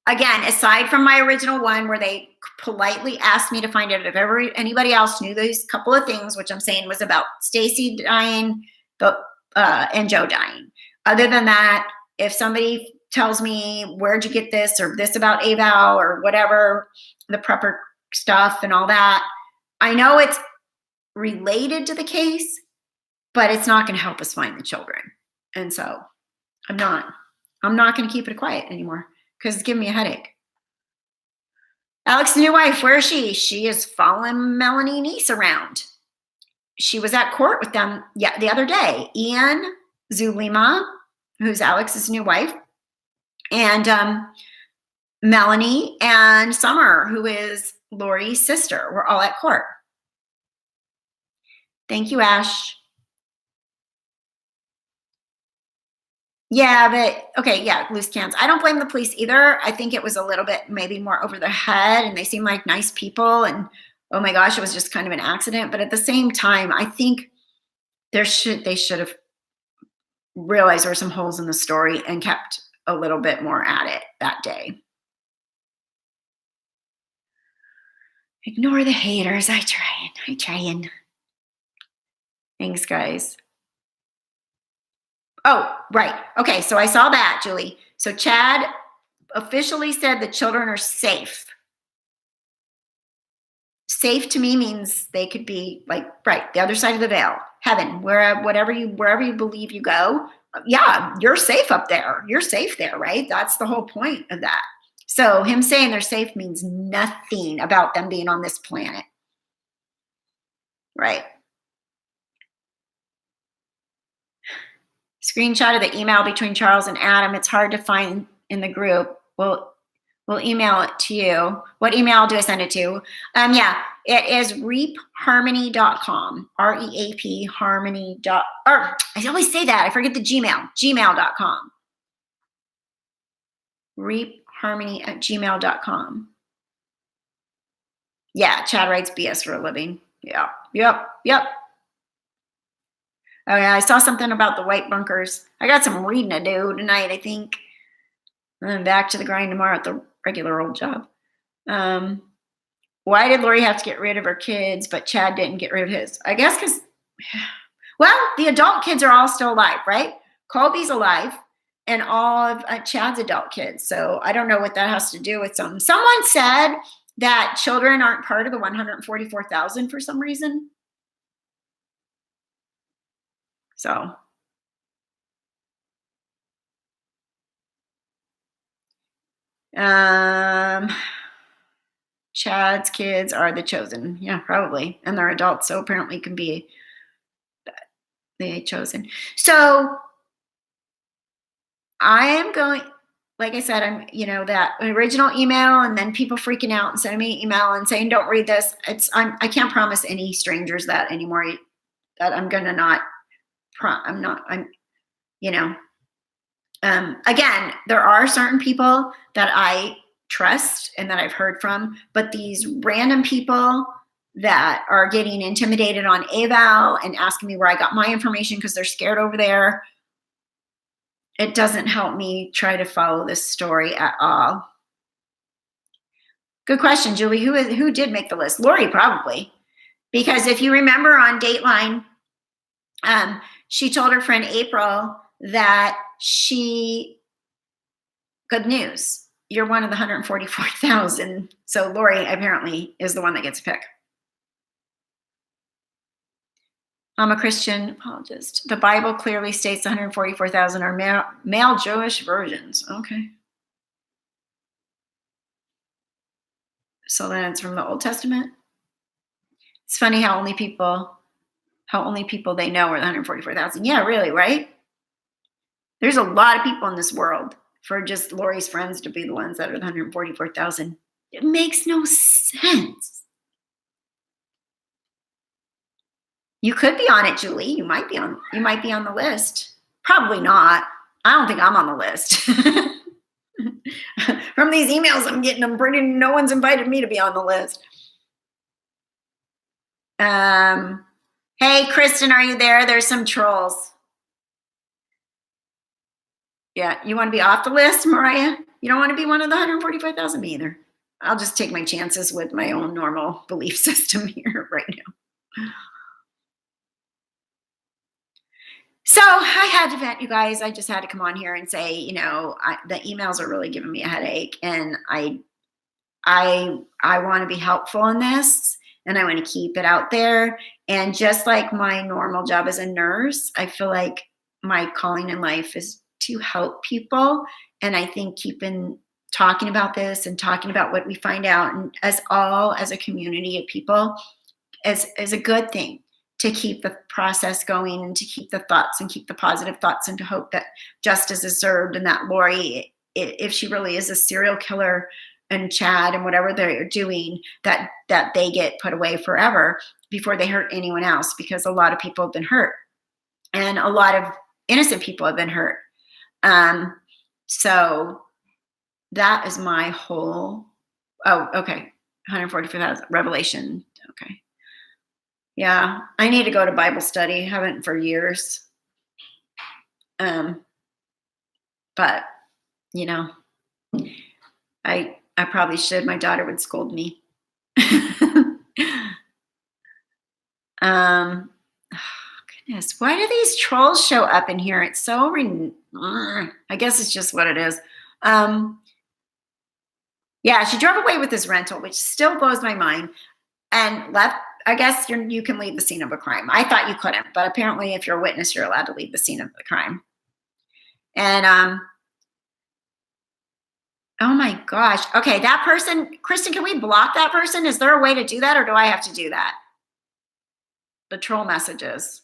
Again, aside from my original one where they politely asked me to find out if anybody else knew these couple of things, which I'm saying was about Stacy dying and Joe dying. Other than that, if somebody tells me, "Where'd you get this?" or this about AVAL or whatever, the prepper stuff and all that, I know it's related to the case, but it's not going to help us find the children. And so I'm not going to keep it quiet anymore because it's giving me a headache. Alex's new wife, where is she? She is following Melanie Niece around. She was at court with them the other day. Ian, Zulima, who's Alex's new wife, and Melanie and Summer, who is Lori's sister, were all at court. Thank you, Ash. Yeah, but okay, yeah, loose cans. I don't blame the police either. I think it was a little bit maybe more over their head, and they seem like nice people, and oh my gosh, it was just kind of an accident. But at the same time, I think they should have realized there were some holes in the story and kept a little bit more at it that day. Ignore the haters. I trying. Thanks, guys. Oh, right. Okay, so I saw that, Julie. So Chad officially said the children are safe. Safe to me means they could be like, right, the other side of the veil, heaven, wherever you believe you go. Yeah, you're safe up there. You're safe there, right? That's the whole point of that. So him saying they're safe means nothing about them being on this planet. Right. Screenshot of the email between Charles and Adam. It's hard to find in the group. We'll email it to you. What email do I send it to? Yeah, it is reapharmony.com. REAP harmony. I always say that. I forget the Gmail. Gmail.com. reapharmony@gmail.com. Yeah, Chad writes BS for a living. Yeah. Yep. Oh yeah, I saw something about the white bunkers. I got some reading to do tonight, I think. And then back to the grind tomorrow at the regular old job. Why did Lori have to get rid of her kids, but Chad didn't get rid of his? I guess because, well, the adult kids are all still alive, right? Colby's alive, and all of Chad's adult kids. So I don't know what that has to do with something. Someone said that children aren't part of the 144,000 for some reason. So. Chad's kids are the chosen. Yeah, probably. And they're adults, so apparently can be the chosen. So I am going, like I said, I'm, that original email and then people freaking out and sending me email and saying, don't read this. I can't promise any strangers that anymore, that I'm going to not, again, there are certain people that I trust and that I've heard from, but these random people that are getting intimidated on AVAL and asking me where I got my information because they're scared over there, it doesn't help me try to follow this story at all. Good question, Julie. Who did make the list? Lori, probably. Because if you remember on Dateline, she told her friend April that good news, you're one of the 144,000. So Lori apparently is the one that gets a pick. I'm a Christian apologist. The Bible clearly states 144,000 are male Jewish virgins. Okay. So then it's from the Old Testament. It's funny how only people they know are the 144,000. Yeah, really, right? There's a lot of people in this world for just Lori's friends to be the ones that are the 144,000. It makes no sense. You could be on it, Julie. You might be on the list. Probably not. I don't think I'm on the list. From these emails I'm getting, no one's invited me to be on the list. Hey, Kristen, are you there? There's some trolls. Yeah, you want to be off the list, Mariah? You don't want to be one of the 145,000? Me either. I'll just take my chances with my own normal belief system here right now. So I had to vent, you guys. I just had to come on here and say, the emails are really giving me a headache, and I want to be helpful in this, and I want to keep it out there. And just like my normal job as a nurse, I feel like my calling in life is to help people. And I think talking about this and talking about what we find out, and as a community of people, is a good thing, to keep the process going and to keep the thoughts and keep the positive thoughts, and to hope that justice is served, and that Lori, if she really is a serial killer, and Chad and whatever they're doing, that they get put away forever before they hurt anyone else, because a lot of people have been hurt and a lot of innocent people have been hurt. So that is my whole, okay, 144,000 Revelation. Okay. Yeah, I need to go to Bible study. Haven't for years. But I probably should. My daughter would scold me. Oh, goodness, why do these trolls show up in here? It's so I guess it's just what it is. Yeah, she drove away with this rental, which still blows my mind, and left. I guess you can leave the scene of a crime. I thought you couldn't, but apparently if you're a witness, you're allowed to leave the scene of the crime. And oh my gosh. Okay, that person, Kristen, can we block that person? Is there a way to do that, or do I have to do that? The troll messages.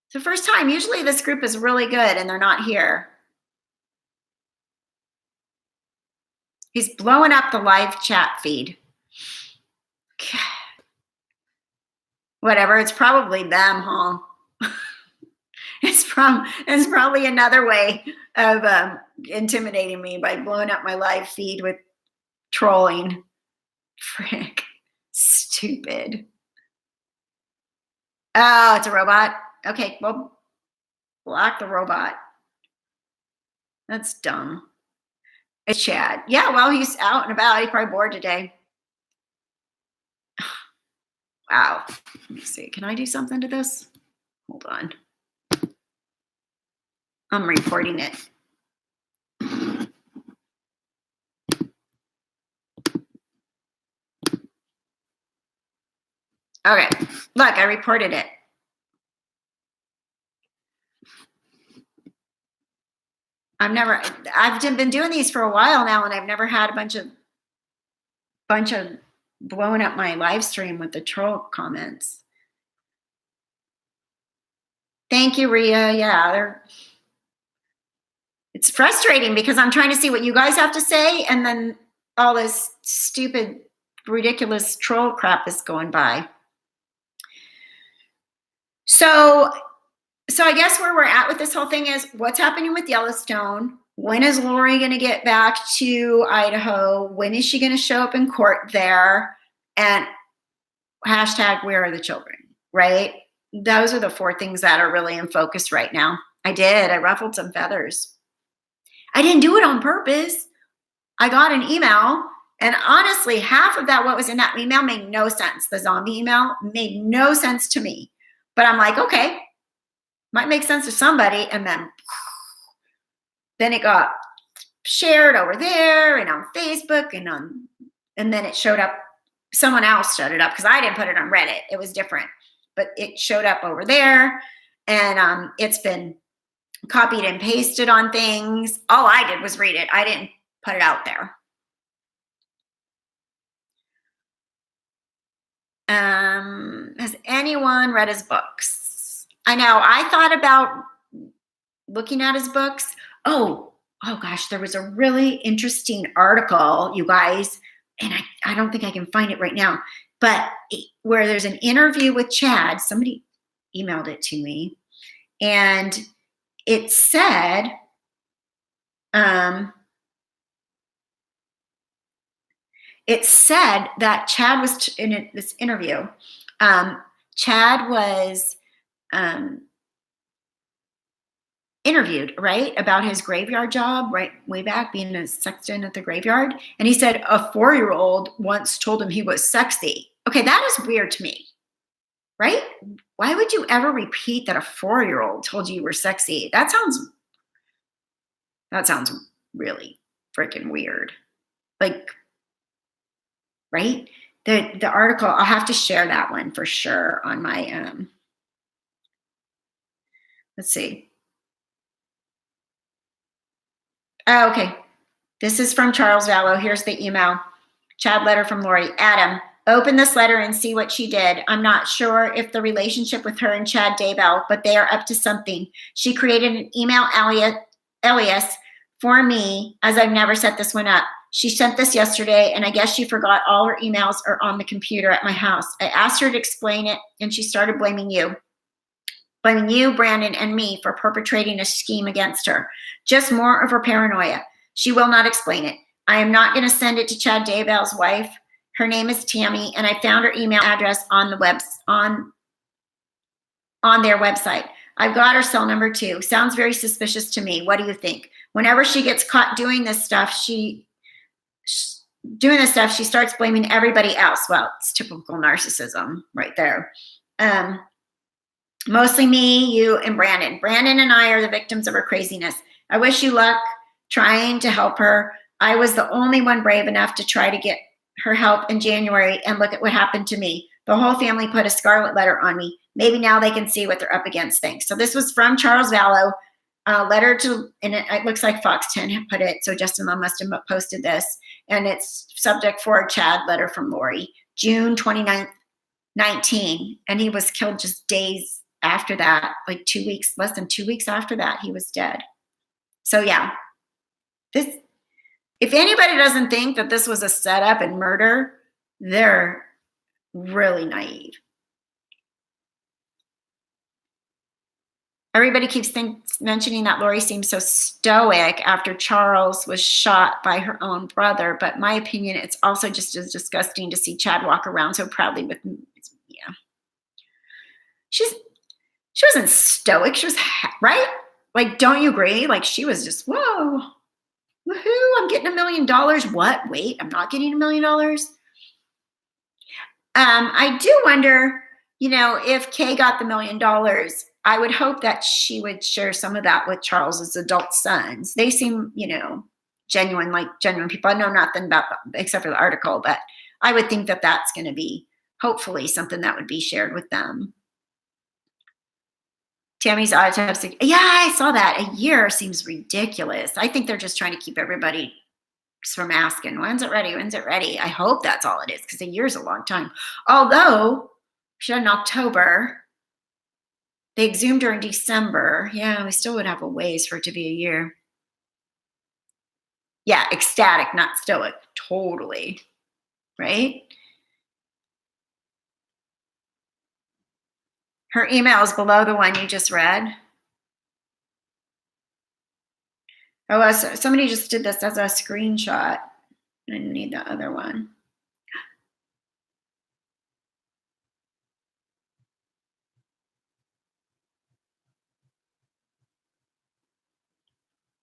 It's the first time. Usually this group is really good and they're not here. He's blowing up the live chat feed. Whatever, it's probably them, huh? It's probably another way of intimidating me by blowing up my live feed with trolling. Frick. Stupid. Oh, it's a robot? Okay, well, block the robot. That's dumb. It's Chad. Yeah, well, he's out and about. He's probably bored today. Wow. Let me see. Can I do something to this? Hold on. I'm reporting it. Okay. Look, I reported it. I've been doing these for a while now, and I've never had a bunch of bunch of blowing up my live stream with the troll comments. Thank you, Ria. Yeah, it's frustrating because I'm trying to see what you guys have to say, and then all this stupid, ridiculous troll crap is going by. So I guess where we're at with this whole thing is what's happening with Yellowstone. When is Lori going to get back to Idaho? When is she going to show up in court there? And hashtag, where are the children, right? Those are the 4 things that are really in focus right now. I ruffled some feathers. I didn't do it on purpose. I got an email, and honestly, half of that, what was in that email, made no sense. The zombie email made no sense to me. But I'm like, okay, might make sense to somebody. And then it got shared over there and on Facebook and then it showed up. Someone else showed it up because I didn't put it on Reddit. It was different, but it showed up over there, and it's been copied and pasted on things. All I did was read it. I didn't put it out there. Has anyone read his books? I know I thought about looking at his books. Oh gosh, there was a really interesting article, you guys, and I don't think I can find it right now, but where there's an interview with Chad. Somebody emailed it to me, and it said, that Chad was in this interview. Chad was interviewed, right, about his graveyard job, right, way back, being a sexton at the graveyard. And he said a 4-year-old once told him he was sexy. Okay, that is weird to me, right? Why would you ever repeat that a 4-year-old told you you were sexy? That sounds really freaking weird. Like, right? The article, I'll have to share that one for sure on my, let's see. Oh, okay. This is from Charles Vallow. Here's the email. Chad letter from Lori. Adam, open this letter and see what she did. I'm not sure if the relationship with her and Chad Daybell, but they are up to something. She created an email alias for me, as I've never set this one up. She sent this yesterday, and I guess she forgot all her emails are on the computer at my house. I asked her to explain it, and she started blaming you, Brandon, and me for perpetrating a scheme against her. Just more of her paranoia. She will not explain it. I am not going to send it to Chad Daybell's wife. Her name is Tammy, and I found her email address on the on their website. I've got her cell number too. Sounds very suspicious to me. What do you think? Whenever she gets caught doing this stuff, she starts blaming everybody else. Well, it's typical narcissism right there. Mostly me, you, and Brandon. Brandon and I are the victims of her craziness. I wish you luck trying to help her. I was the only one brave enough to try to get her help in January, and look at what happened to me. The whole family put a scarlet letter on me. Maybe now they can see what they're up against. Thanks. So this was from Charles Vallow, letter to, and it looks like Fox 10 put it, so Justin Love must have posted this, and it's subject for Chad, letter from Lori, June 29th, 19, and he was killed just days after that, like 2 weeks, less than 2 weeks after that, he was dead. So yeah, if anybody doesn't think that this was a setup and murder, they're really naive. Everybody keeps mentioning that Lori seems so stoic after Charles was shot by her own brother. But my opinion, it's also just as disgusting to see Chad walk around so proudly with, yeah. She wasn't stoic. She was, right? Like, don't you agree? Like, she was just, whoa, woohoo, I'm getting $1 million. What? Wait, I'm not getting $1 million? I do wonder, if Kay got the $1 million, I would hope that she would share some of that with Charles's adult sons. They seem, genuine, like genuine people. I know nothing about them except for the article, but I would think that that's going to be hopefully something that would be shared with them. Tammy's autopsy. Yeah, I saw that. A year seems ridiculous. I think they're just trying to keep everybody Just from asking, when's it ready? When's it ready? I hope that's all it is, because a year's a long time. Although, should in October, they exhumed her in December. Yeah, we still would have a ways for it to be a year. Yeah, ecstatic, not stoic. Totally. Right? Her email is below the one you just read. Oh, somebody just did this as a screenshot. I need the other one.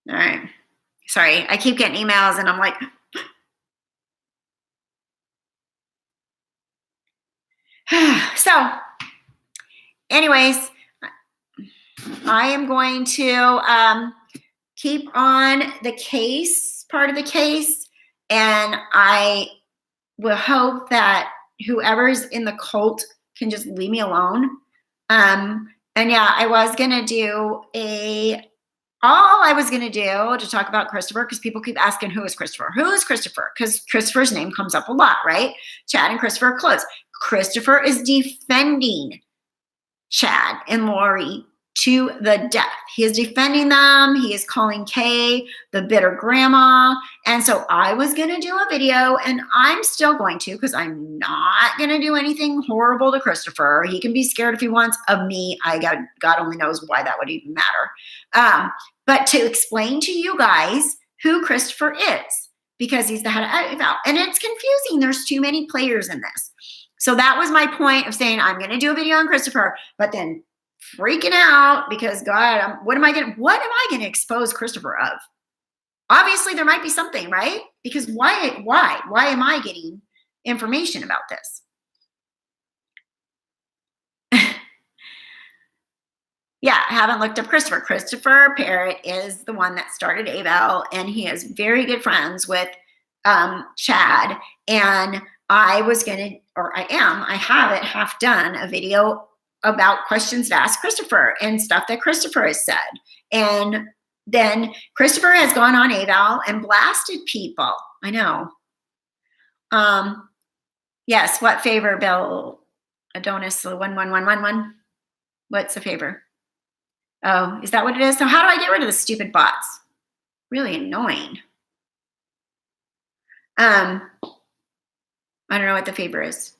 All right. Sorry, I keep getting emails and I'm like, so anyways, I am going to keep on the case, part of the case, and I will hope that whoever's in the cult can just leave me alone. And yeah, I was gonna do all I was gonna do to talk about Christopher, because people keep asking, who is Christopher? Who is Christopher? Because Christopher's name comes up a lot, right? Chad and Christopher are close. Christopher is defending Chad and Lori to the death. He is defending them. He is calling Kay the bitter grandma. And so I was going to do a video, and I'm still going to, because I'm not going to do anything horrible to Christopher. He can be scared if he wants of me. God only knows why that would even matter. But to explain to you guys who Christopher is, because he's the head of Eval. And it's confusing. There's too many players in this. So that was my point of saying, I'm going to do a video on Christopher, but then freaking out because God, what am I going to expose Christopher of? Obviously there might be something, right? Because why am I getting information about this? Yeah, I haven't looked up Christopher. Christopher Parrott is the one that started Eval, and he is very good friends with Chad. And I have it half done, a video about questions to ask Christopher and stuff that Christopher has said. And then Christopher has gone on Eval and blasted people. I know. Yes, what favor, Bill Adonis 11111? What's the favor? Oh, is that what it is? So how do I get rid of the stupid bots? Really annoying. I don't know what the favor is.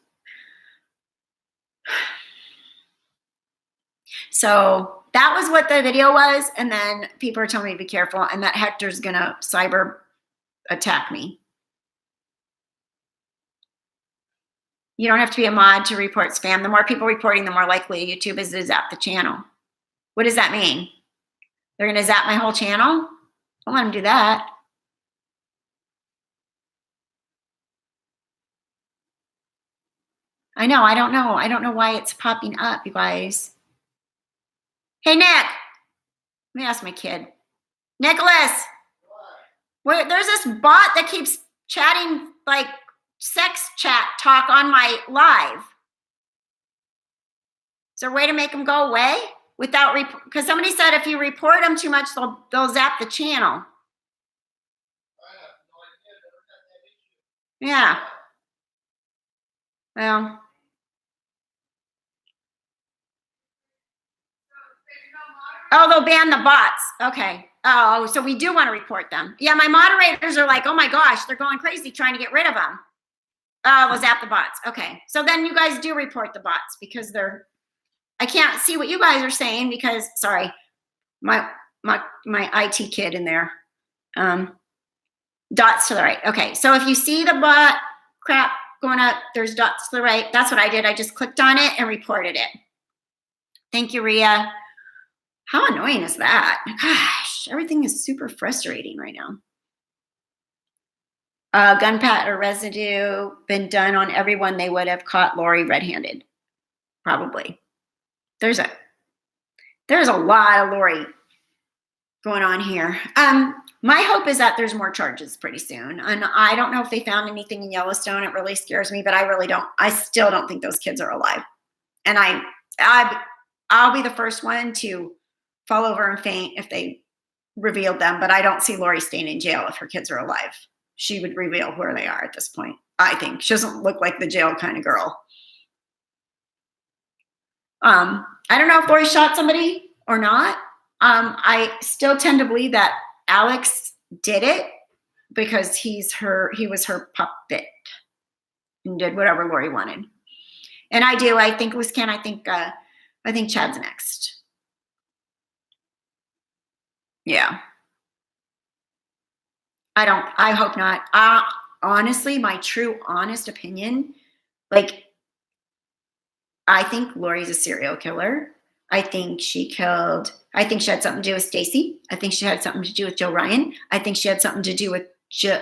So that was what the video was. And then people are telling me to be careful and that Hector's going to cyber attack me. You don't have to be a mod to report spam. The more people reporting, the more likely YouTube is to zap the channel. What does that mean? They're going to zap my whole channel? Don't let them do that. I know. I don't know. I don't know why it's popping up, you guys. Hey, Nick. Let me ask my kid. Nicholas. Wait, there's this bot that keeps chatting like sex chat talk on my live. Is there a way to make them go away without because somebody said if you report them too much, they'll zap the channel. Yeah. Well. Oh, they'll ban the bots. Okay. Oh, so we do want to report them. Yeah, my moderators are like, oh my gosh, they're going crazy trying to get rid of them. We'll zap the bots. Okay. So then you guys do report the bots because I can't see what you guys are saying because, sorry, my IT kid in there. Dots to the right. Okay. So if you see the bot crap going up, there's dots to the right. That's what I did. I just clicked on it and reported it. Thank you, Ria. How annoying is that? Gosh, everything is super frustrating right now. Gunpowder residue been done on everyone. They would have caught Lori red-handed. Probably. There's a lot of Lori going on here. My hope is that there's more charges pretty soon. And I don't know if they found anything in Yellowstone. It really scares me, but I still don't think those kids are alive. And I'll be the first one to fall over and faint if they revealed them, but I don't see Lori staying in jail if her kids are alive. she would reveal where they are at this point. I think she doesn't look like the jail kind of girl. I don't know if Lori shot somebody or not. I still tend to believe that Alex did it because he was her puppet and did whatever Lori wanted. And I think it was Ken. I think Chad's next. Yeah. I hope not. Honestly, my true honest opinion, like, I think Lori's a serial killer. I think she had something to do with Stacy. I think she had something to do with Joe Ryan. I think she had something to do with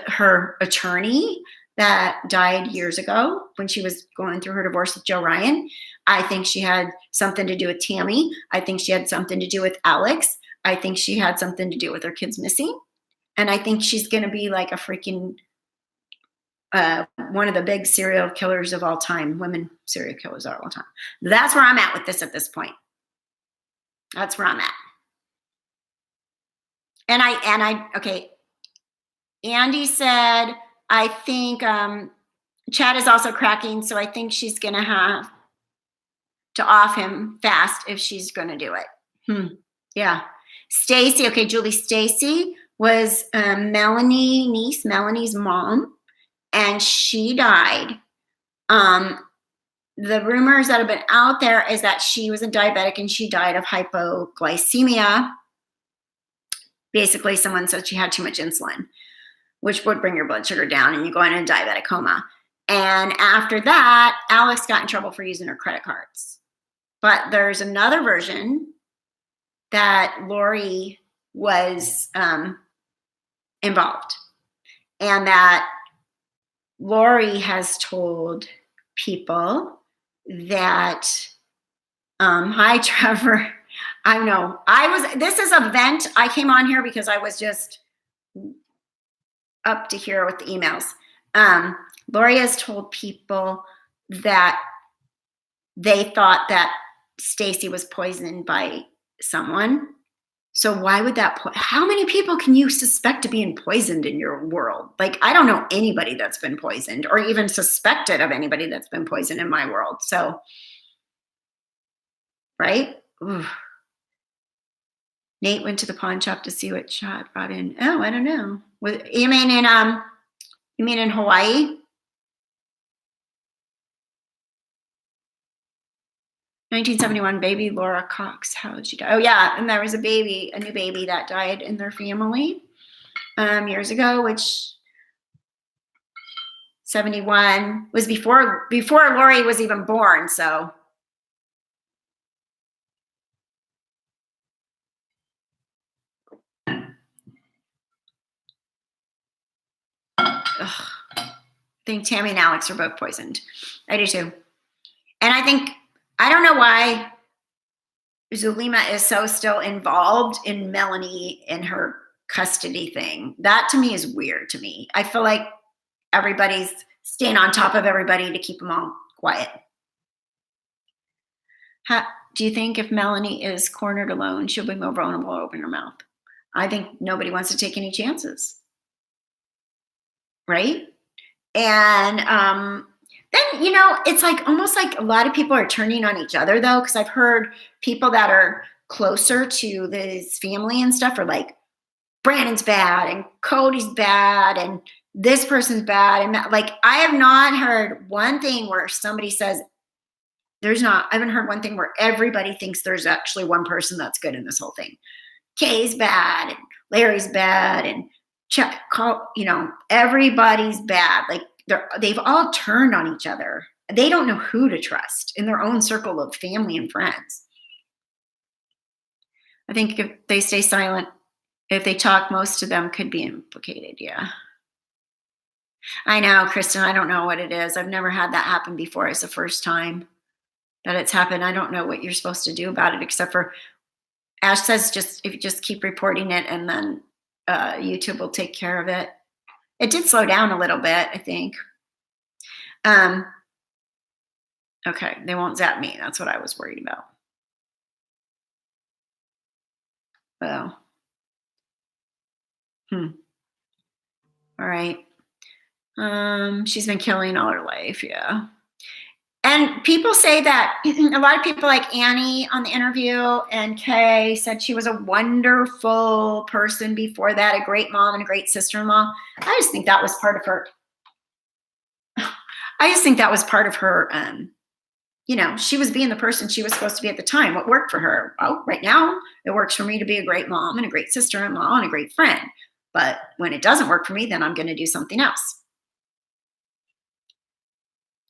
her attorney that died years ago when she was going through her divorce with Joe Ryan. I think she had something to do with Tammy. I think she had something to do with Alex. I think she had something to do with her kids missing. And I think she's going to be like a freaking one of the big serial killers of all time, women serial killers of all time. That's where I'm at with this at this point. That's where I'm at. And okay. Andy said, I think Chad is also cracking, so I think she's going to have to off him fast if she's going to do it. Yeah. Stacy, okay, Julie, Stacy was Melanie's mom, and she died. The rumors that have been out there is that she was a diabetic and she died of hypoglycemia. Basically, someone said she had too much insulin, which would bring your blood sugar down and you go into a diabetic coma. And after that, Alex got in trouble for using her credit cards. But there's another version that Lori was involved, and that Lori has told people that, hi, Trevor. I know. This is a vent. I came on here because I was just up to here with the emails. Lori has told people that they thought that Stacy was poisoned by someone. So why would how many people can you suspect to being poisoned in your world? Like, I don't know anybody that's been poisoned or even suspected of anybody that's been poisoned in my world. So, right? Ooh. Nate went to the pawn shop to see what Chad brought in. Oh, I don't know. You mean in Hawaii? 1971 baby Laura Cox. How did she die? Oh yeah, and there was a new baby that died in their family years ago, which 71 was before Lori was even born. So I think Tammy and Alex are both poisoned. I do too. And I don't know why Zulema is so still involved in Melanie and her custody thing. That to me is weird to me. I feel like everybody's staying on top of everybody to keep them all quiet. Do you think if Melanie is cornered alone, she'll be more vulnerable to open her mouth? I think nobody wants to take any chances. Right? And then, it's like almost like a lot of people are turning on each other, though, because I've heard people that are closer to this family and stuff are like, Brandon's bad and Cody's bad and this person's bad. And like, I have not heard one thing where somebody says I haven't heard one thing where everybody thinks there's actually one person that's good in this whole thing. Kay's bad and Larry's bad and everybody's bad. Like, they've all turned on each other. They don't know who to trust in their own circle of family and friends. I think if they stay silent, if they talk, most of them could be implicated. Yeah. I know, Kristen, I don't know what it is. I've never had that happen before. It's the first time that it's happened. I don't know what you're supposed to do about it, except for Ash says if you just keep reporting it and then YouTube will take care of it. It did slow down a little bit, I think. Okay, they won't zap me. That's what I was worried about. Oh. All right. She's been killing all her life. Yeah. And people say that a lot of people like Annie on the interview and Kay said she was a wonderful person before that, a great mom and a great sister-in-law. I just think that was part of her. I just think that was part of her. She was being the person she was supposed to be at the time. What worked for her? Oh, right now it works for me to be a great mom and a great sister-in-law and a great friend. But when it doesn't work for me, then I'm going to do something else.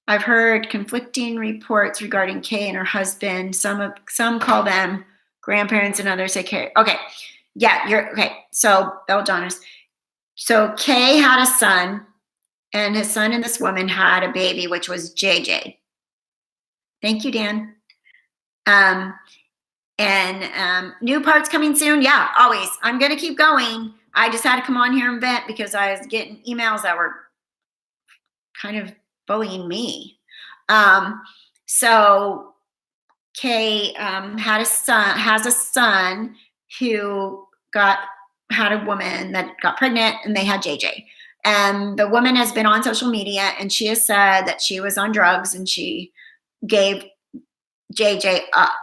I've heard conflicting reports regarding Kay and her husband. Some call them grandparents and others say Kay. Okay. Yeah, you're okay. So Beldonis. So Kay had a son, and his son and this woman had a baby, which was JJ. Thank you, Dan. New parts coming soon. Yeah, always. I'm gonna keep going. I just had to come on here and vent because I was getting emails that were kind of bullying me. So Kay has a son who had a woman that got pregnant, and they had JJ. And the woman has been on social media, and she has said that she was on drugs and she gave JJ up.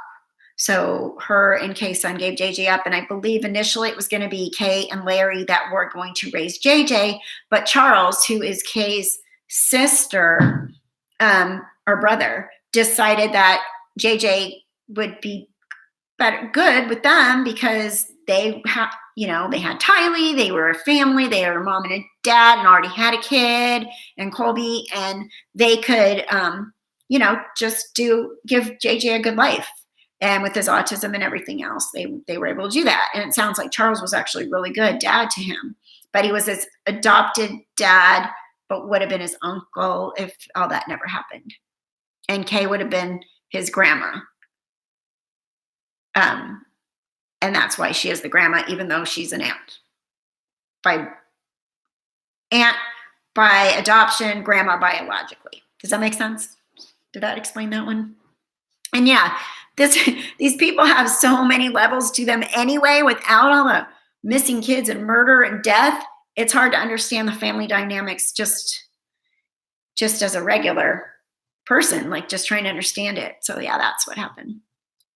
So her and Kay's son gave JJ up, and I believe initially it was going to be Kay and Larry that were going to raise JJ, but Charles, who is Kay's sister or brother, decided that JJ would be good with them because they had Tylee, they were a family, they were a mom and a dad and already had a kid and Colby, and they could just give JJ a good life. And with his autism and everything else, they were able to do that. And it sounds like Charles was actually a really good dad to him, but he was his adopted dad, but would have been his uncle if all that never happened. And Kay would have been his grandma. And that's why she is the grandma, even though she's an aunt. Aunt by adoption, grandma biologically. Does that make sense? Did that explain that one? And yeah, these people have so many levels to them anyway, without all the missing kids and murder and death. It's hard to understand the family dynamics just as a regular person, like just trying to understand it. So yeah, that's what happened.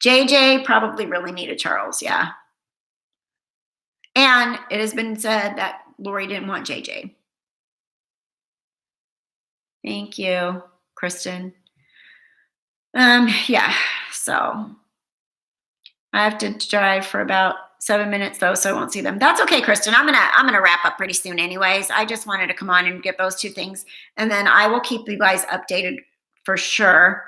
JJ probably really needed Charles, yeah. And it has been said that Lori didn't want JJ. Thank you, Kristen. Yeah, so I have to drive for about 7 minutes though, so I won't see them. That's okay, Kristen. I'm gonna wrap up pretty soon anyways. I just wanted to come on and get those two things, and then I will keep you guys updated for sure.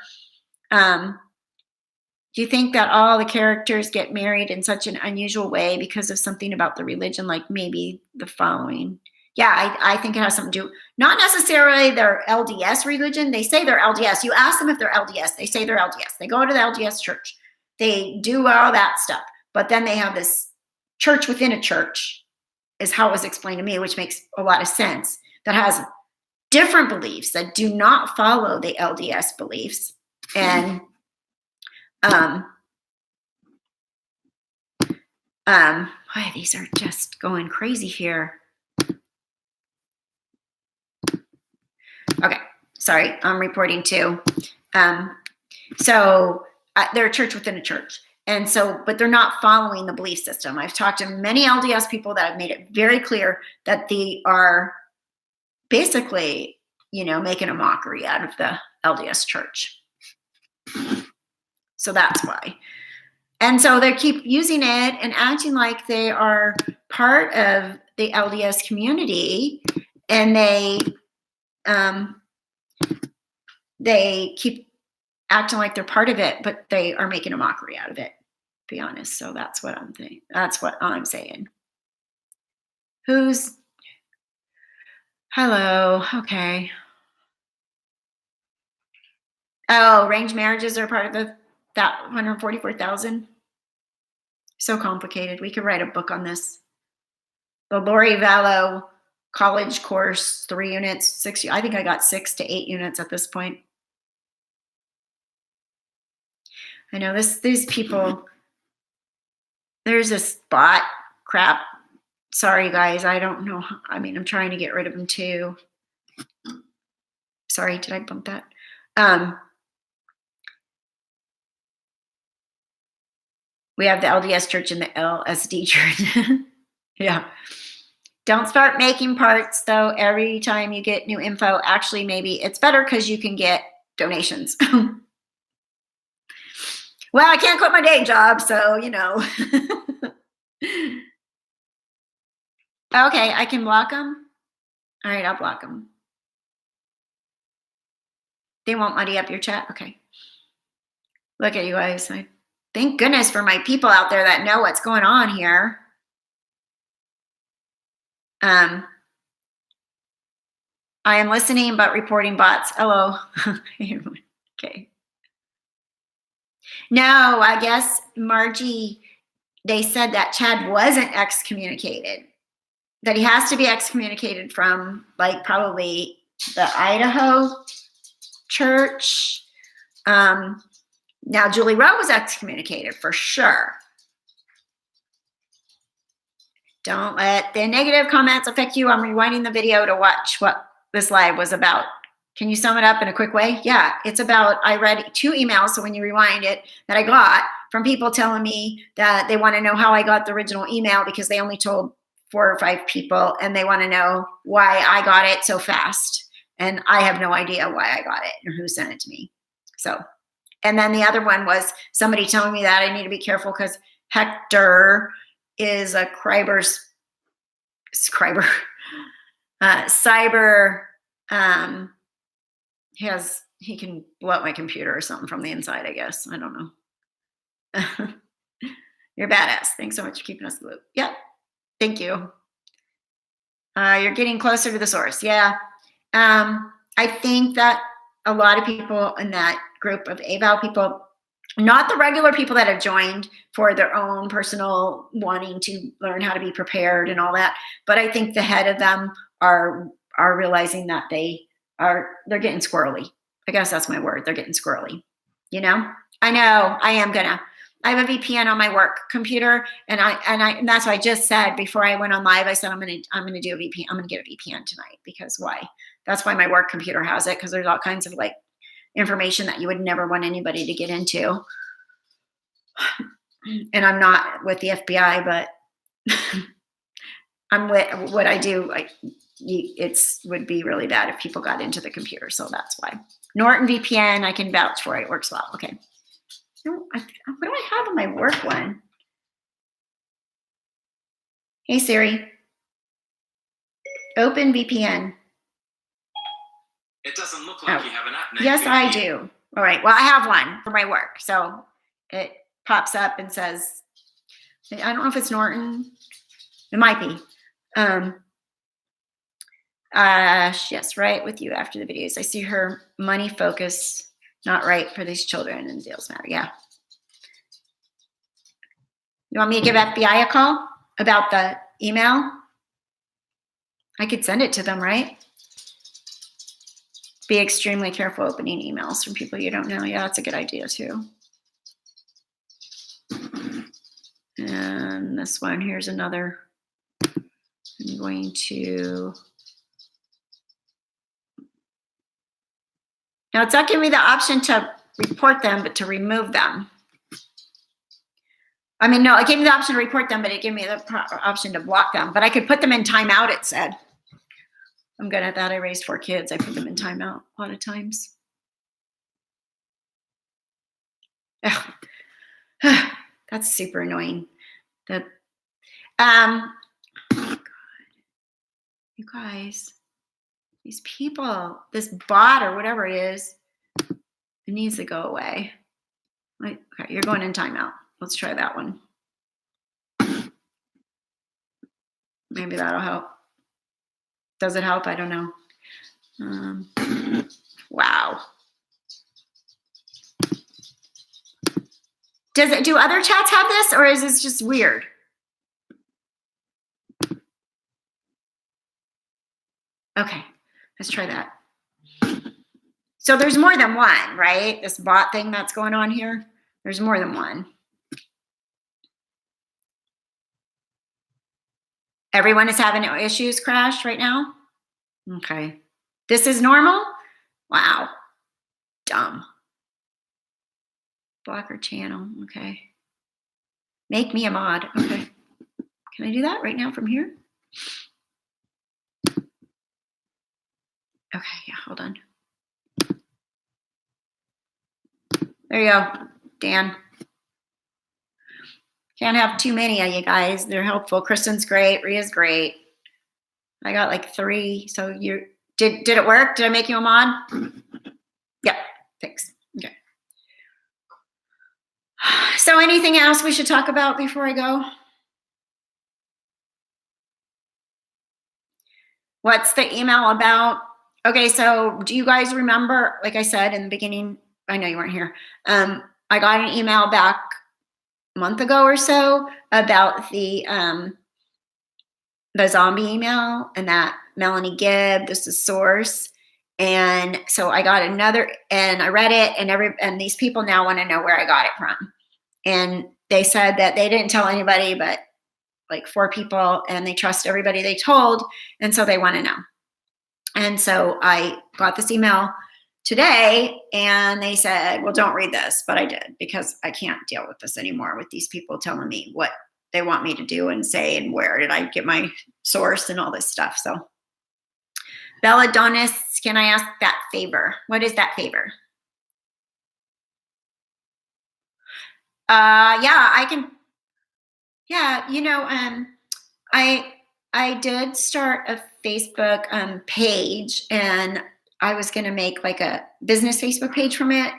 Do you think that all the characters get married in such an unusual way because of something about the religion, like maybe the following? Yeah, I think it has something to do, not necessarily their LDS religion. They say they're LDS. You ask them if they're LDS. They say they're LDS. They go to the LDS church. They do all that stuff. But then they have this church within a church, is how it was explained to me, which makes a lot of sense, that has different beliefs that do not follow the LDS beliefs. And boy, these are just going crazy here. Okay, sorry, I'm reporting too. So they're a church within a church. And so, but they're not following the belief system. I've talked to many LDS people that have made it very clear that they are basically, making a mockery out of the LDS church. So that's why. And so they keep using it and acting like they are part of the LDS community, and they keep acting like they're part of it, but they are making a mockery out of it, to be honest. So that's what I'm thinking. That's what I'm saying. Hello. Okay. Oh, arranged marriages are part of that 144,000. So complicated. We could write a book on this. The Lori Vallow college course, 3 units, 6. I think I got 6 to 8 units at this point. I know these people. There's this bot crap. Sorry, guys. I don't know. I'm trying to get rid of them too. Sorry, did I bump that? We have the LDS church and the LSD church. Yeah. Don't start making parts though. Every time you get new info, actually, maybe it's better because you can get donations. Well, I can't quit my day job, so Okay, I can block them. All right, I'll block them. They won't muddy up your chat. Okay. Look at you guys. Thank goodness for my people out there that know what's going on here. I am listening but reporting bots. Hello. Okay. No, I guess Margie, they said that Chad wasn't excommunicated, that he has to be excommunicated from like probably the Idaho church. Now Julie Rowe was excommunicated for sure. Don't let the negative comments affect you. I'm rewinding the video to watch what this live was about. Can you sum it up in a quick way? Yeah, it's about, I read 2 emails, so when you rewind it, that I got from people telling me that they want to know how I got the original email because they only told 4 or 5 people, and they want to know why I got it so fast. And I have no idea why I got it or who sent it to me. So, and then the other one was somebody telling me that I need to be careful because Hector is a cyber, he can blow up my computer or something from the inside, I guess. I don't know. You're badass. Thanks so much for keeping us in the loop. Yep. Thank you. You're getting closer to the source. Yeah. I think that a lot of people in that group of AVAL people, not the regular people that have joined for their own personal wanting to learn how to be prepared and all that, but I think the head of them are realizing that they're getting squirrely. I guess that's my word. They're getting squirrely. I know I have a VPN on my work computer, and that's what I just said before I went on live. I said I'm gonna do a VPN. I'm gonna get a VPN tonight because why? That's why my work computer has it, because there's all kinds of like information that you would never want anybody to get into. And I'm not with the FBI, but I'm with what I do. It would be really bad if people got into the computer, so that's why. Norton VPN, I can vouch for it. It works well. Okay. What do I have on my work one? Hey Siri, open VPN. It doesn't look like you have an app. Yes, I do. All right. Well, I have one for my work, so it pops up and says, I don't know if it's Norton. It might be. Yes, right with you after the videos. I see her money focus, not right for these children and deals matter. Yeah. You want me to give FBI a call about the email? I could send it to them, right? Be extremely careful opening emails from people you don't know. Yeah, that's a good idea too. And this one, here's another. I'm going to. Now it's not giving me the option to report them, but to remove them. I mean, no, it gave me the option to report them, but it gave me the option to block them. But I could put them in timeout, it said. I'm good at that. I raised 4 kids. I put them in timeout a lot of times. That's super annoying. Oh God. You guys, these people, this bot or whatever it is, it needs to go away. Okay, you're going in timeout. Let's try that one. Maybe that'll help. Does it help? I don't know. Wow. Do other chats have this, or is this just weird? Okay, let's try that. So there's more than one, right? This bot thing that's going on here. There's more than one. Everyone is having issues crash right now? Okay. This is normal? Wow. Dumb. Block her channel. Okay. Make me a mod. Okay. Can I do that right now from here? Okay, yeah, hold on. There you go, Dan. Can't have too many of you guys. They're helpful. Kristen's great. Ria's great. I got like 3. So you did it work? Did I make you a mod? Yep. Thanks. Okay. So anything else we should talk about before I go? What's the email about? Okay, so do you guys remember, like I said in the beginning, I know you weren't here. I got an email back a month ago or so about the zombie email and that Melanie Gibb, this is source. And so I got another, and I read it, and these people now want to know where I got it from. And they said that they didn't tell anybody, but like 4 people, and they trust everybody they told, and so they want to know. And so I got this email today, and they said, well, don't read this, but I did, because I can't deal with this anymore, with these people telling me what they want me to do and say, and where did I get my source and all this stuff. So Belladonis, can I ask that favor? What is that favor? Yeah, I can. Yeah, you know, I did start a Facebook page, and I was going to make like a business Facebook page from it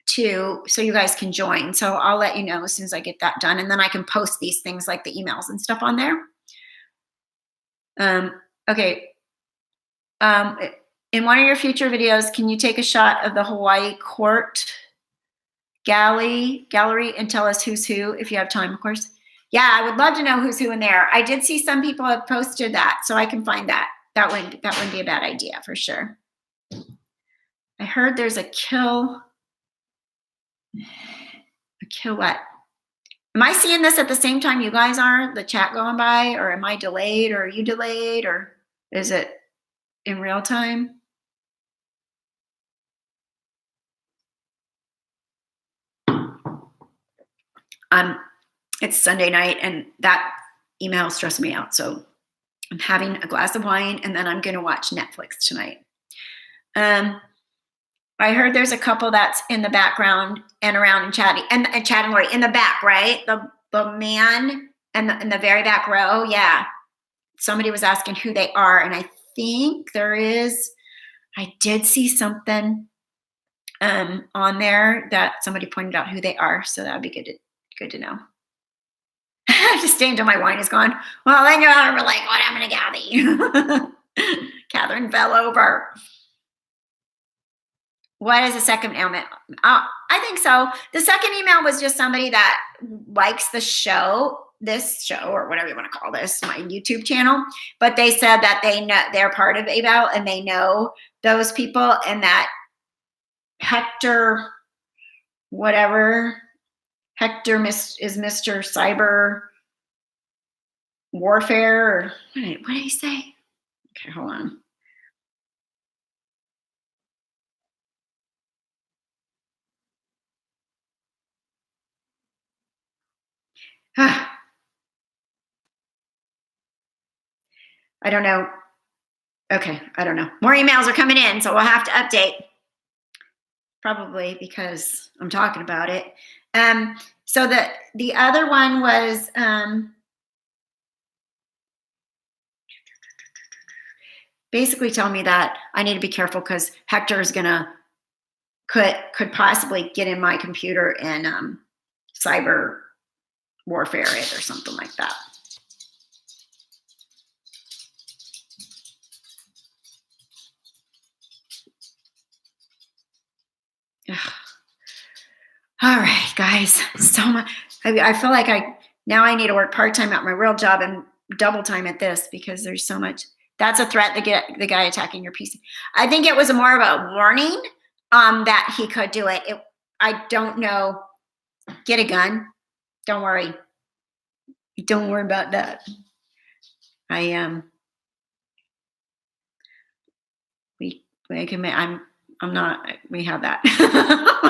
too, so you guys can join. So I'll let you know as soon as I get that done, and then I can post these things like the emails and stuff on there. Okay. In one of your future videos, can you take a shot of the Hawaii Court gallery and tell us who's who, if you have time, of course? Yeah, I would love to know who's who in there. I did see some people have posted that, so I can find that. That wouldn't be a bad idea for sure. I heard there's a kill. A kill what? Am I seeing this at the same time you guys are? The chat going by, or am I delayed, or are you delayed, or is it in real time? It's Sunday night, and that email stressed me out. So I'm having a glass of wine, and then I'm going to watch Netflix tonight. I heard there's a couple that's in the background and around and chatting, and Chad and Lori in the back, right? The man in the very back row. Yeah. Somebody was asking who they are, and I think there is. I did see something on there that somebody pointed out who they are, so that would be good to know. Just stay until my wine is gone. Well, then you're like, what happened to Kathy? Catherine fell over. What is the second email? I think so. The second email was just somebody that likes this show, or whatever you want to call this, my YouTube channel. But they said that they know they're part of Abel, and they know those people, and that Hector, whatever, Hector is Mr. Cyber Warfare, or what did he say? Okay, hold on. I don't know. Okay, I don't know. More emails are coming in, so we'll have to update. Probably because I'm talking about it. So the other one was basically telling me that I need to be careful because Hector is could possibly get in my computer and cyber warfare it or something like that. Ugh. All right, guys. So much. I feel like I need to work part-time at my real job and double time at this because there's so much. That's a threat to get the guy attacking your PC. I think it was more of a warning that he could do it. I don't know. Get a gun. Don't worry. Don't worry about that. we have that.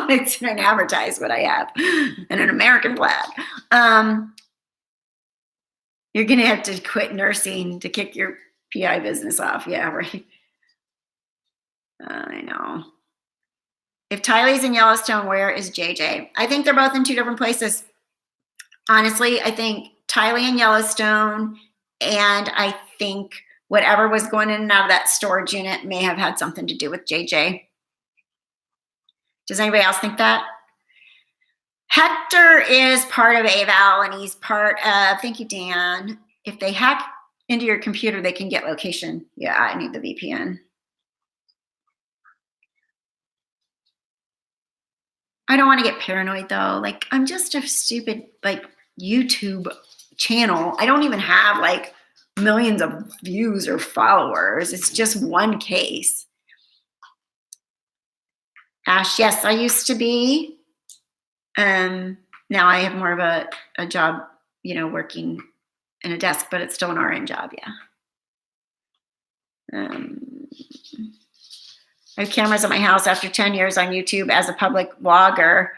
It's an advertise what I have and an American flag. You're going to have to quit nursing to kick your PI business off. Yeah, right. I know. If Tylee's in Yellowstone, where is JJ? I think they're both in two different places. Honestly, I think Tylee in Yellowstone, and I think whatever was going in and out of that storage unit may have had something to do with JJ. Does anybody else think that? Hector is part of AVAL, and he's part of, thank you, Dan. If they hack into your computer, they can get location. Yeah, I need the VPN. I don't want to get paranoid though. Like, I'm just a stupid like YouTube channel. I don't even have like millions of views or followers. It's just one case. Ash, yes, I used to be. Now I have more of a job, working in a desk, but it's still an RN job, yeah. I have cameras at my house after 10 years on YouTube as a public vlogger.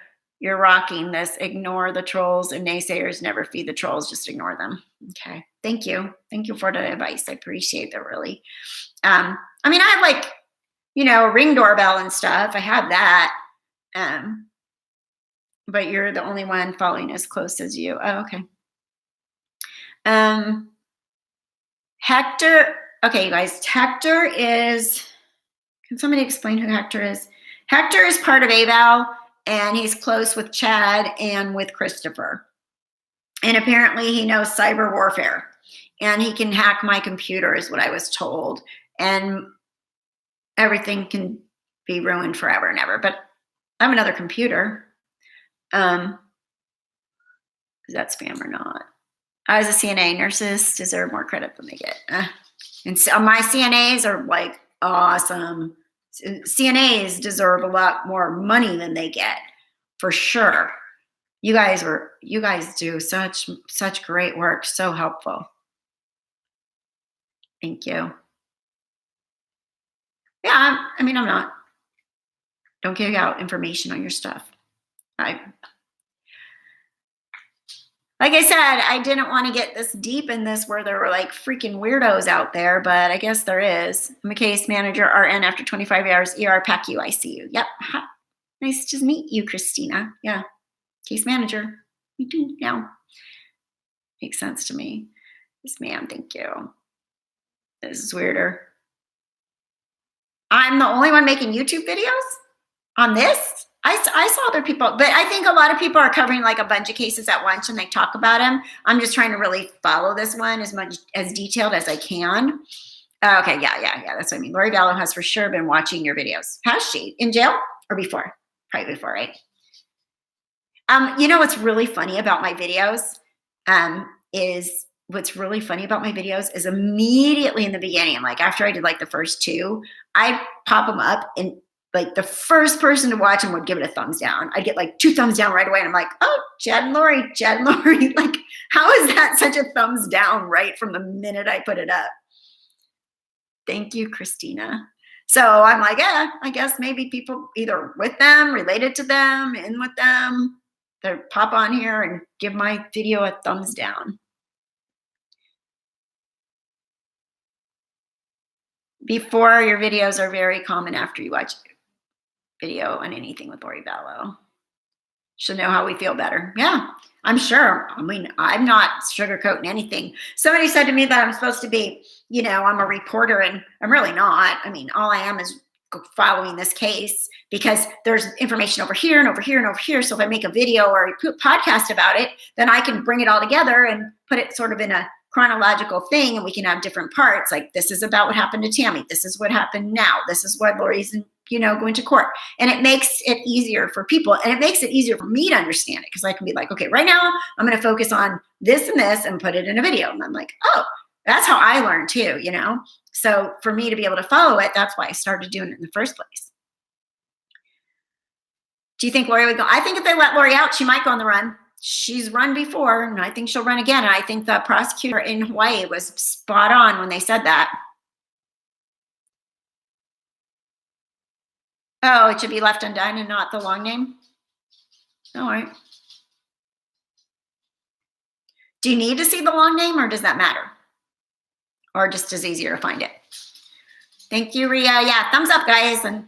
You're rocking this. Ignore the trolls and naysayers. Never feed the trolls. Just ignore them. Okay. Thank you. Thank you for the advice. I appreciate that, really. I have like, a Ring doorbell and stuff. I have that. But you're the only one following as close as you. Oh, okay. Hector. Okay, you guys. Hector is... Can somebody explain who Hector is? Hector is part of AVAL, and he's close with Chad and with Christopher. And apparently he knows cyber warfare. And he can hack my computer, is what I was told. And everything can be ruined forever and ever. But I have another computer. Is that spam or not? I was a CNA. Nurses deserve more credit than they get. And so my CNAs are like awesome. CNAs deserve a lot more money than they get, for sure. You guys do such great work. So helpful. Thank you. Yeah, I'm not. Don't give out information on your stuff. Like I said, I didn't want to get this deep in this where there were like freaking weirdos out there, but I guess there is. I'm a case manager, RN after 25 hours, ER, PACU, ICU. Yep. Nice to meet you, Christina. Yeah. Case manager. Me too now. Makes sense to me. Yes, ma'am. Thank you. This is weirder. I'm the only one making YouTube videos on this? I saw other people, but I think a lot of people are covering like a bunch of cases at once and they talk about them. I'm just trying to really follow this one as much as detailed as I can. Okay, yeah. That's what I mean. Lori Vallow has for sure been watching your videos. Has she? In jail or before? Probably before, right? What's really funny about my videos is immediately in the beginning, like after I did like the first two, I pop them up and like the first person to watch them would give it a thumbs down. I'd get like 2 thumbs down right away. And I'm like, oh, Chad and Lori. Like, how is that such a thumbs down right from the minute I put it up? Thank you, Christina. So I'm like, yeah, I guess maybe people either with them, related to them, in with them, they pop on here and give my video a thumbs down. Before, your videos are very common. After you watch video on anything with Lori Vallow. She'll know how we feel better. Yeah, I'm sure. I mean, I'm not sugarcoating anything. Somebody said to me that I'm supposed to be, I'm a reporter, and I'm really not. I mean, all I am is following this case because there's information over here and over here and over here. So if I make a video or a podcast about it, then I can bring it all together and put it sort of in a chronological thing, and we can have different parts. Like, this is about what happened to Tammy. This is what happened now. This is what Lori's, going to court. And it makes it easier for people. And it makes it easier for me to understand it because I can be like, okay, right now I'm going to focus on this and this and put it in a video. And I'm like, oh, that's how I learn too, So for me to be able to follow it, that's why I started doing it in the first place. Do you think Lori would go? I think if they let Lori out, she might go on the run. She's run before, and I think she'll run again. And I think the prosecutor in Hawaii was spot on when they said that. Oh, it should be left undone and not the long name? All right. Do you need to see the long name or does that matter? Or just as easier to find it? Thank you, Ria. Yeah, thumbs up, guys. And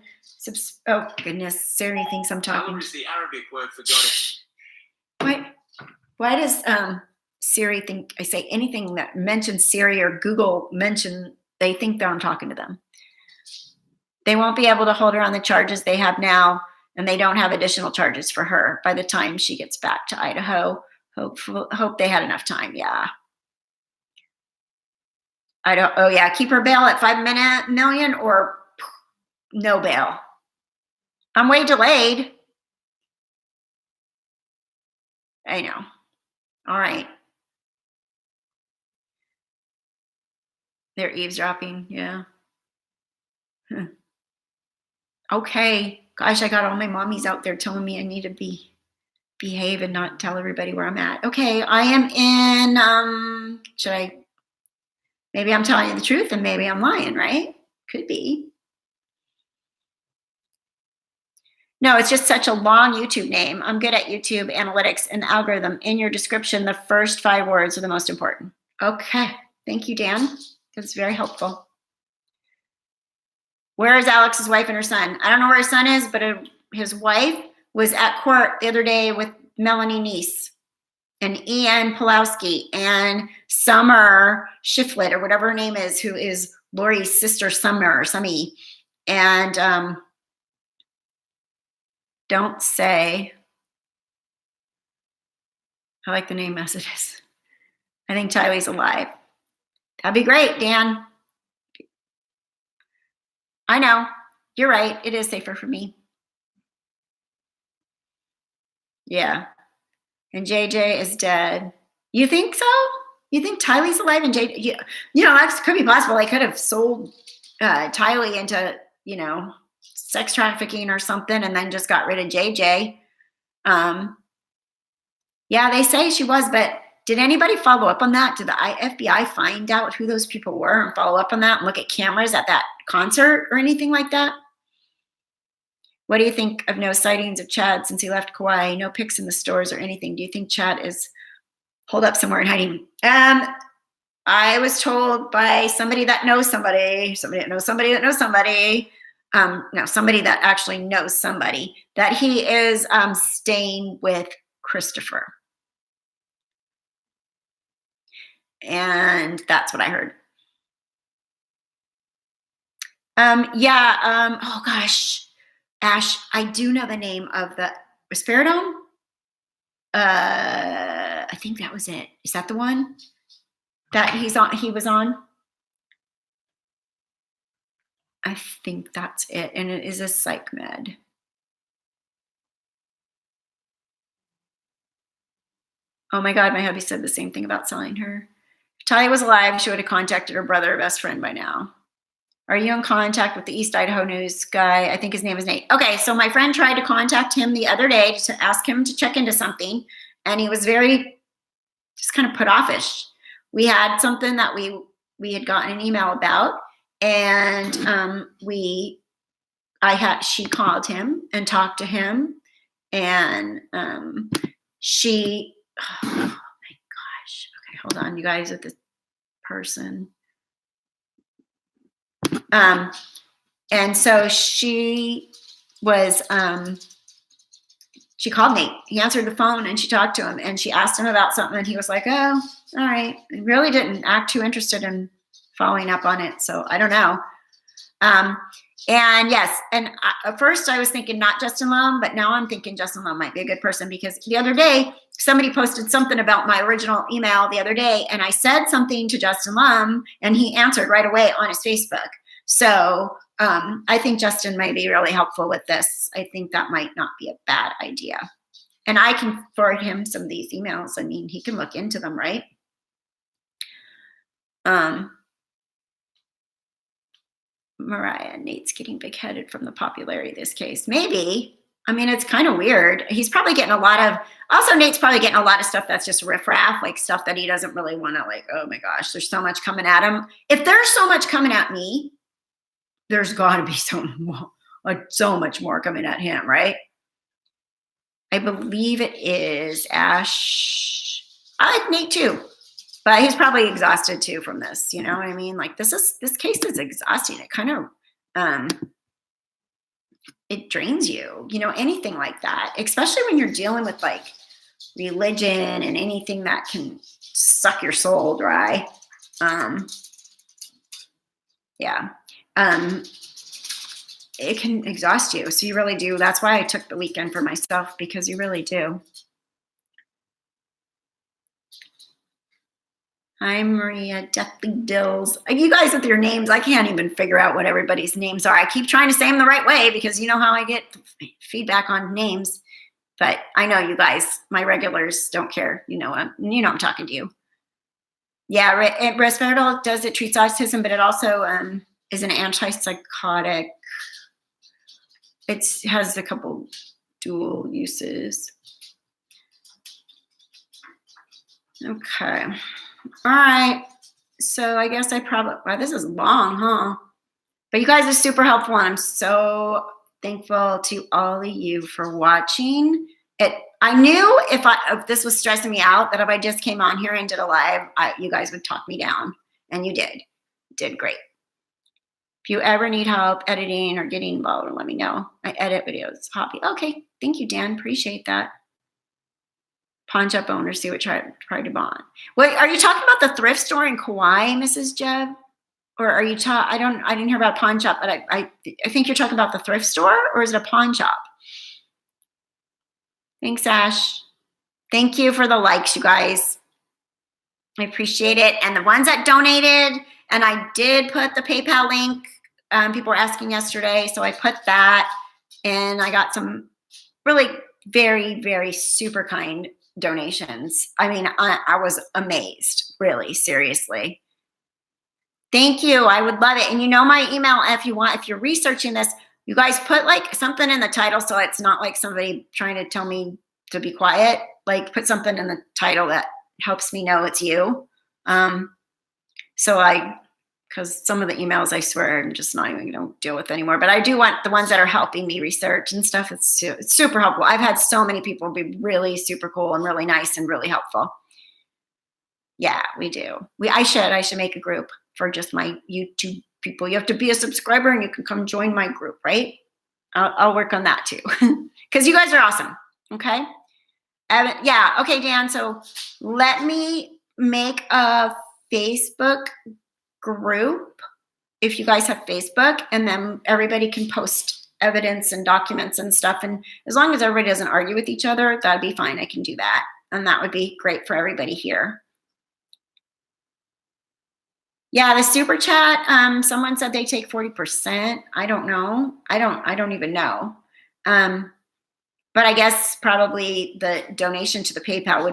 oh, goodness, Siri thinks I'm talking. How is the Arabic word for goddess? Why does Siri think I say anything that mentions Siri or Google they think that I'm talking to them? They won't be able to hold her on the charges they have now, and they don't have additional charges for her by the time she gets back to Idaho. Hope they had enough time. Yeah. Oh yeah, keep her bail at $5 million or no bail. I'm way delayed. I know. All right. They're eavesdropping. Yeah. Okay. Gosh, I got all my mommies out there telling me I need to behave and not tell everybody where I'm at. Okay, I am in, maybe I'm telling you the truth and maybe I'm lying, right? Could be. No, it's just such a long YouTube name. I'm good at YouTube analytics and algorithm. In your description, the first 5 words are the most important. Okay, thank you, Dan. That's very helpful. Where is Alex's wife and her son? I don't know where his son is, but his wife was at court the other day with Melanie Neese and Ian Pulowski and Summer Shiflett or whatever her name is, who is Lori's sister Summer or Summy. And don't say, I like the name messages. I think Tylee's alive. That'd be great, Dan. I know. You're right. It is safer for me. Yeah. And JJ is dead. You think so? You think Tylee's alive and JJ? You know, that could be possible. I could have sold Tylee into, sex trafficking or something and then just got rid of JJ. Yeah, they say she was, but did anybody follow up on that? Did the FBI find out who those people were and follow up on that and look at cameras at that concert or anything like that? What do you think of no sightings of Chad since he left Kauai? No pics in the stores or anything. Do you think Chad is holed up somewhere and hiding? I was told by somebody that knows somebody that knows somebody that knows somebody, somebody that actually knows somebody, that he is staying with Christopher. And that's what I heard. Oh gosh, Ash, I do know the name of the Risperidone. I think that was it. Is that the one that he was on? I think that's it. And it is a psych med. Oh my God, my hubby said the same thing about selling her. If Tylee was alive, she would have contacted her brother or best friend by now. Are you in contact with the East Idaho News guy? I think his name is Nate. Okay, so my friend tried to contact him the other day to ask him to check into something, and he was very just kind of put offish. We had something that we had gotten an email about, and she called him and talked to him, and she, oh my gosh. Okay, hold on, you guys, with this person. And so she was, she called Nate. He answered the phone and she talked to him and she asked him about something and he was like, oh, all right. He really didn't act too interested in following up on it. So I don't know. And yes, and at first I was thinking not Justin Lum, but now I'm thinking Justin Lum might be a good person because the other day somebody posted something about my original email the other day and I said something to Justin Lum and he answered right away on his Facebook. So I think Justin might be really helpful with this. I think that might not be a bad idea. And I can forward him some of these emails. I mean, he can look into them, right? Mariah, Nate's getting big-headed from the popularity of this case. Maybe. I mean, it's kind of weird. He's probably getting Nate's probably getting a lot of stuff that's just riffraff, like stuff that he doesn't really want to, like, oh my gosh, there's so much coming at him. If there's so much coming at me, there's got to be something so much more coming at him, right? I believe it is Ash. I like Nate too, but he's probably exhausted too from this. You know what I mean? Like this case is exhausting. It kind of it drains you. You know, anything like that, especially when you're dealing with like religion and anything that can suck your soul dry. Yeah. It can exhaust you. So you really do. That's why I took the weekend for myself, because you really do. Hi, Maria, Deathly Dills. You guys with your names, I can't even figure out what everybody's names are. I keep trying to say them the right way because you know how I get feedback on names. But I know you guys, my regulars, don't care. You know I'm talking to you. Yeah, resveratrol does, it treats autism, but it also is an antipsychotic. It has a couple dual uses. Okay. All right. So I guess wow, this is long, huh? But you guys are super helpful, and I'm so thankful to all of you for watching. I knew if this was stressing me out, that if I just came on here and did a live, you guys would talk me down, and you did. You did great. If you ever need help editing or getting involved, let me know. I edit videos, hobby. Okay, thank you, Dan. Appreciate that. Pawn shop owners see what try to bond. Wait, are you talking about the thrift store in Kauai, Mrs. Jeb? Or are you I didn't hear about pawn shop, but I think you're talking about the thrift store, or is it a pawn shop? Thanks, Ash. Thank you for the likes, you guys. I appreciate it. And the ones that donated, and I did put the PayPal link. People were asking yesterday, so I put that, and I got some really very, very super kind donations. I mean, I was amazed, really, seriously. Thank you. I would love it. And you know my email, if you're researching this, you guys put like something in the title so it's not like somebody trying to tell me to be quiet. Like put something in the title that helps me know it's you. Because some of the emails, I swear, I'm just not even going to deal with anymore. But I do want the ones that are helping me research and stuff. It's super helpful. I've had so many people be really super cool and really nice and really helpful. Yeah, we do. I should make a group for just my YouTube people. You have to be a subscriber and you can come join my group, right? I'll work on that too. Because you guys are awesome. Okay. Yeah. Okay, Dan. So let me make a Facebook group if you guys have Facebook, and then everybody can post evidence and documents and stuff. And as long as everybody doesn't argue with each other, that'd be fine. I can do that. And that would be great for everybody here. Yeah, the super chat, someone said they take 40%. I don't know. I don't even know. But I guess probably the donation to the PayPal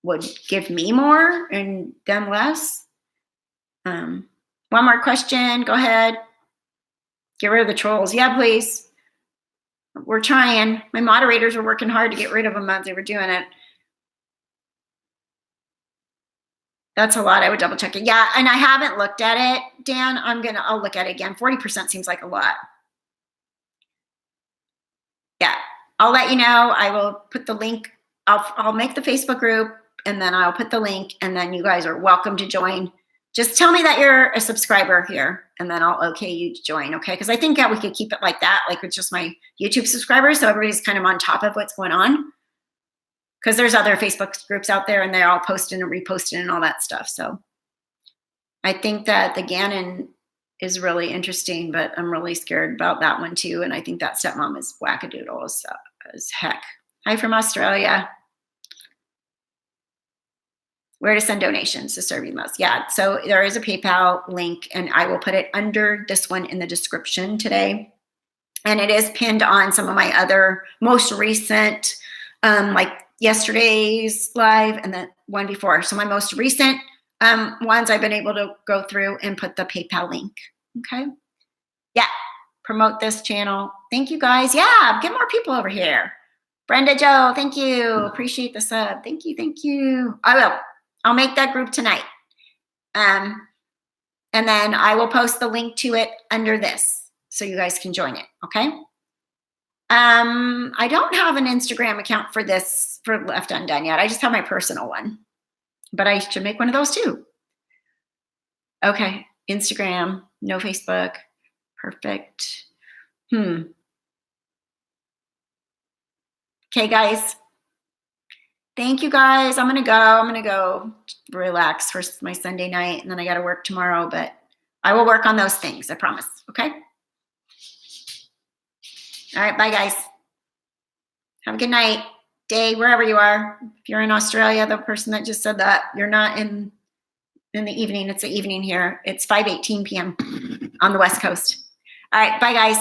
would give me more and them less. One more question. Go ahead. Get rid of the trolls. Yeah, please. We're trying. My moderators are working hard to get rid of them as they were doing it. That's a lot. I would double check it. Yeah, and I haven't looked at it, Dan. I'll look at it again. 40% seems like a lot. Yeah, I'll let you know. I will put the link. I'll make the Facebook group, and then I'll put the link, and then you guys are welcome to join. Just tell me that you're a subscriber here, and then I'll okay you to join, okay? Because I think that we could keep it like that, like with just my YouTube subscribers, so everybody's kind of on top of what's going on. Because there's other Facebook groups out there, and they're all posting and reposting and all that stuff. So I think that the Gannon is really interesting, but I'm really scared about that one too. And I think that stepmom is wackadoodle as heck. Hi from Australia. Where to send donations to serve you most? Yeah, so there is a PayPal link, and I will put it under this one in the description today. And it is pinned on some of my other most recent, like yesterday's live and the one before. So my most recent ones I've been able to go through and put the PayPal link. Okay. Yeah. Promote this channel. Thank you guys. Yeah. Get more people over here. Brenda Joe, thank you. Appreciate the sub. Thank you. Thank you. I will. I'll make that group tonight. And then I will post the link to it under this. so you guys can join it, okay? I don't have an Instagram account for this, for Left Undone yet. I just have my personal one, but I should make one of those too. Okay, Instagram, no Facebook, perfect. Okay, guys. Thank you, guys. I'm gonna go relax for my Sunday night, and then I gotta work tomorrow, but I will work on those things, I promise, okay? All right, bye, guys. Have a good night, day, wherever you are. If you're in Australia, the person that just said that, you're not in the evening. It's the evening here. It's 5:18 p.m. on the West Coast. All right, bye, guys.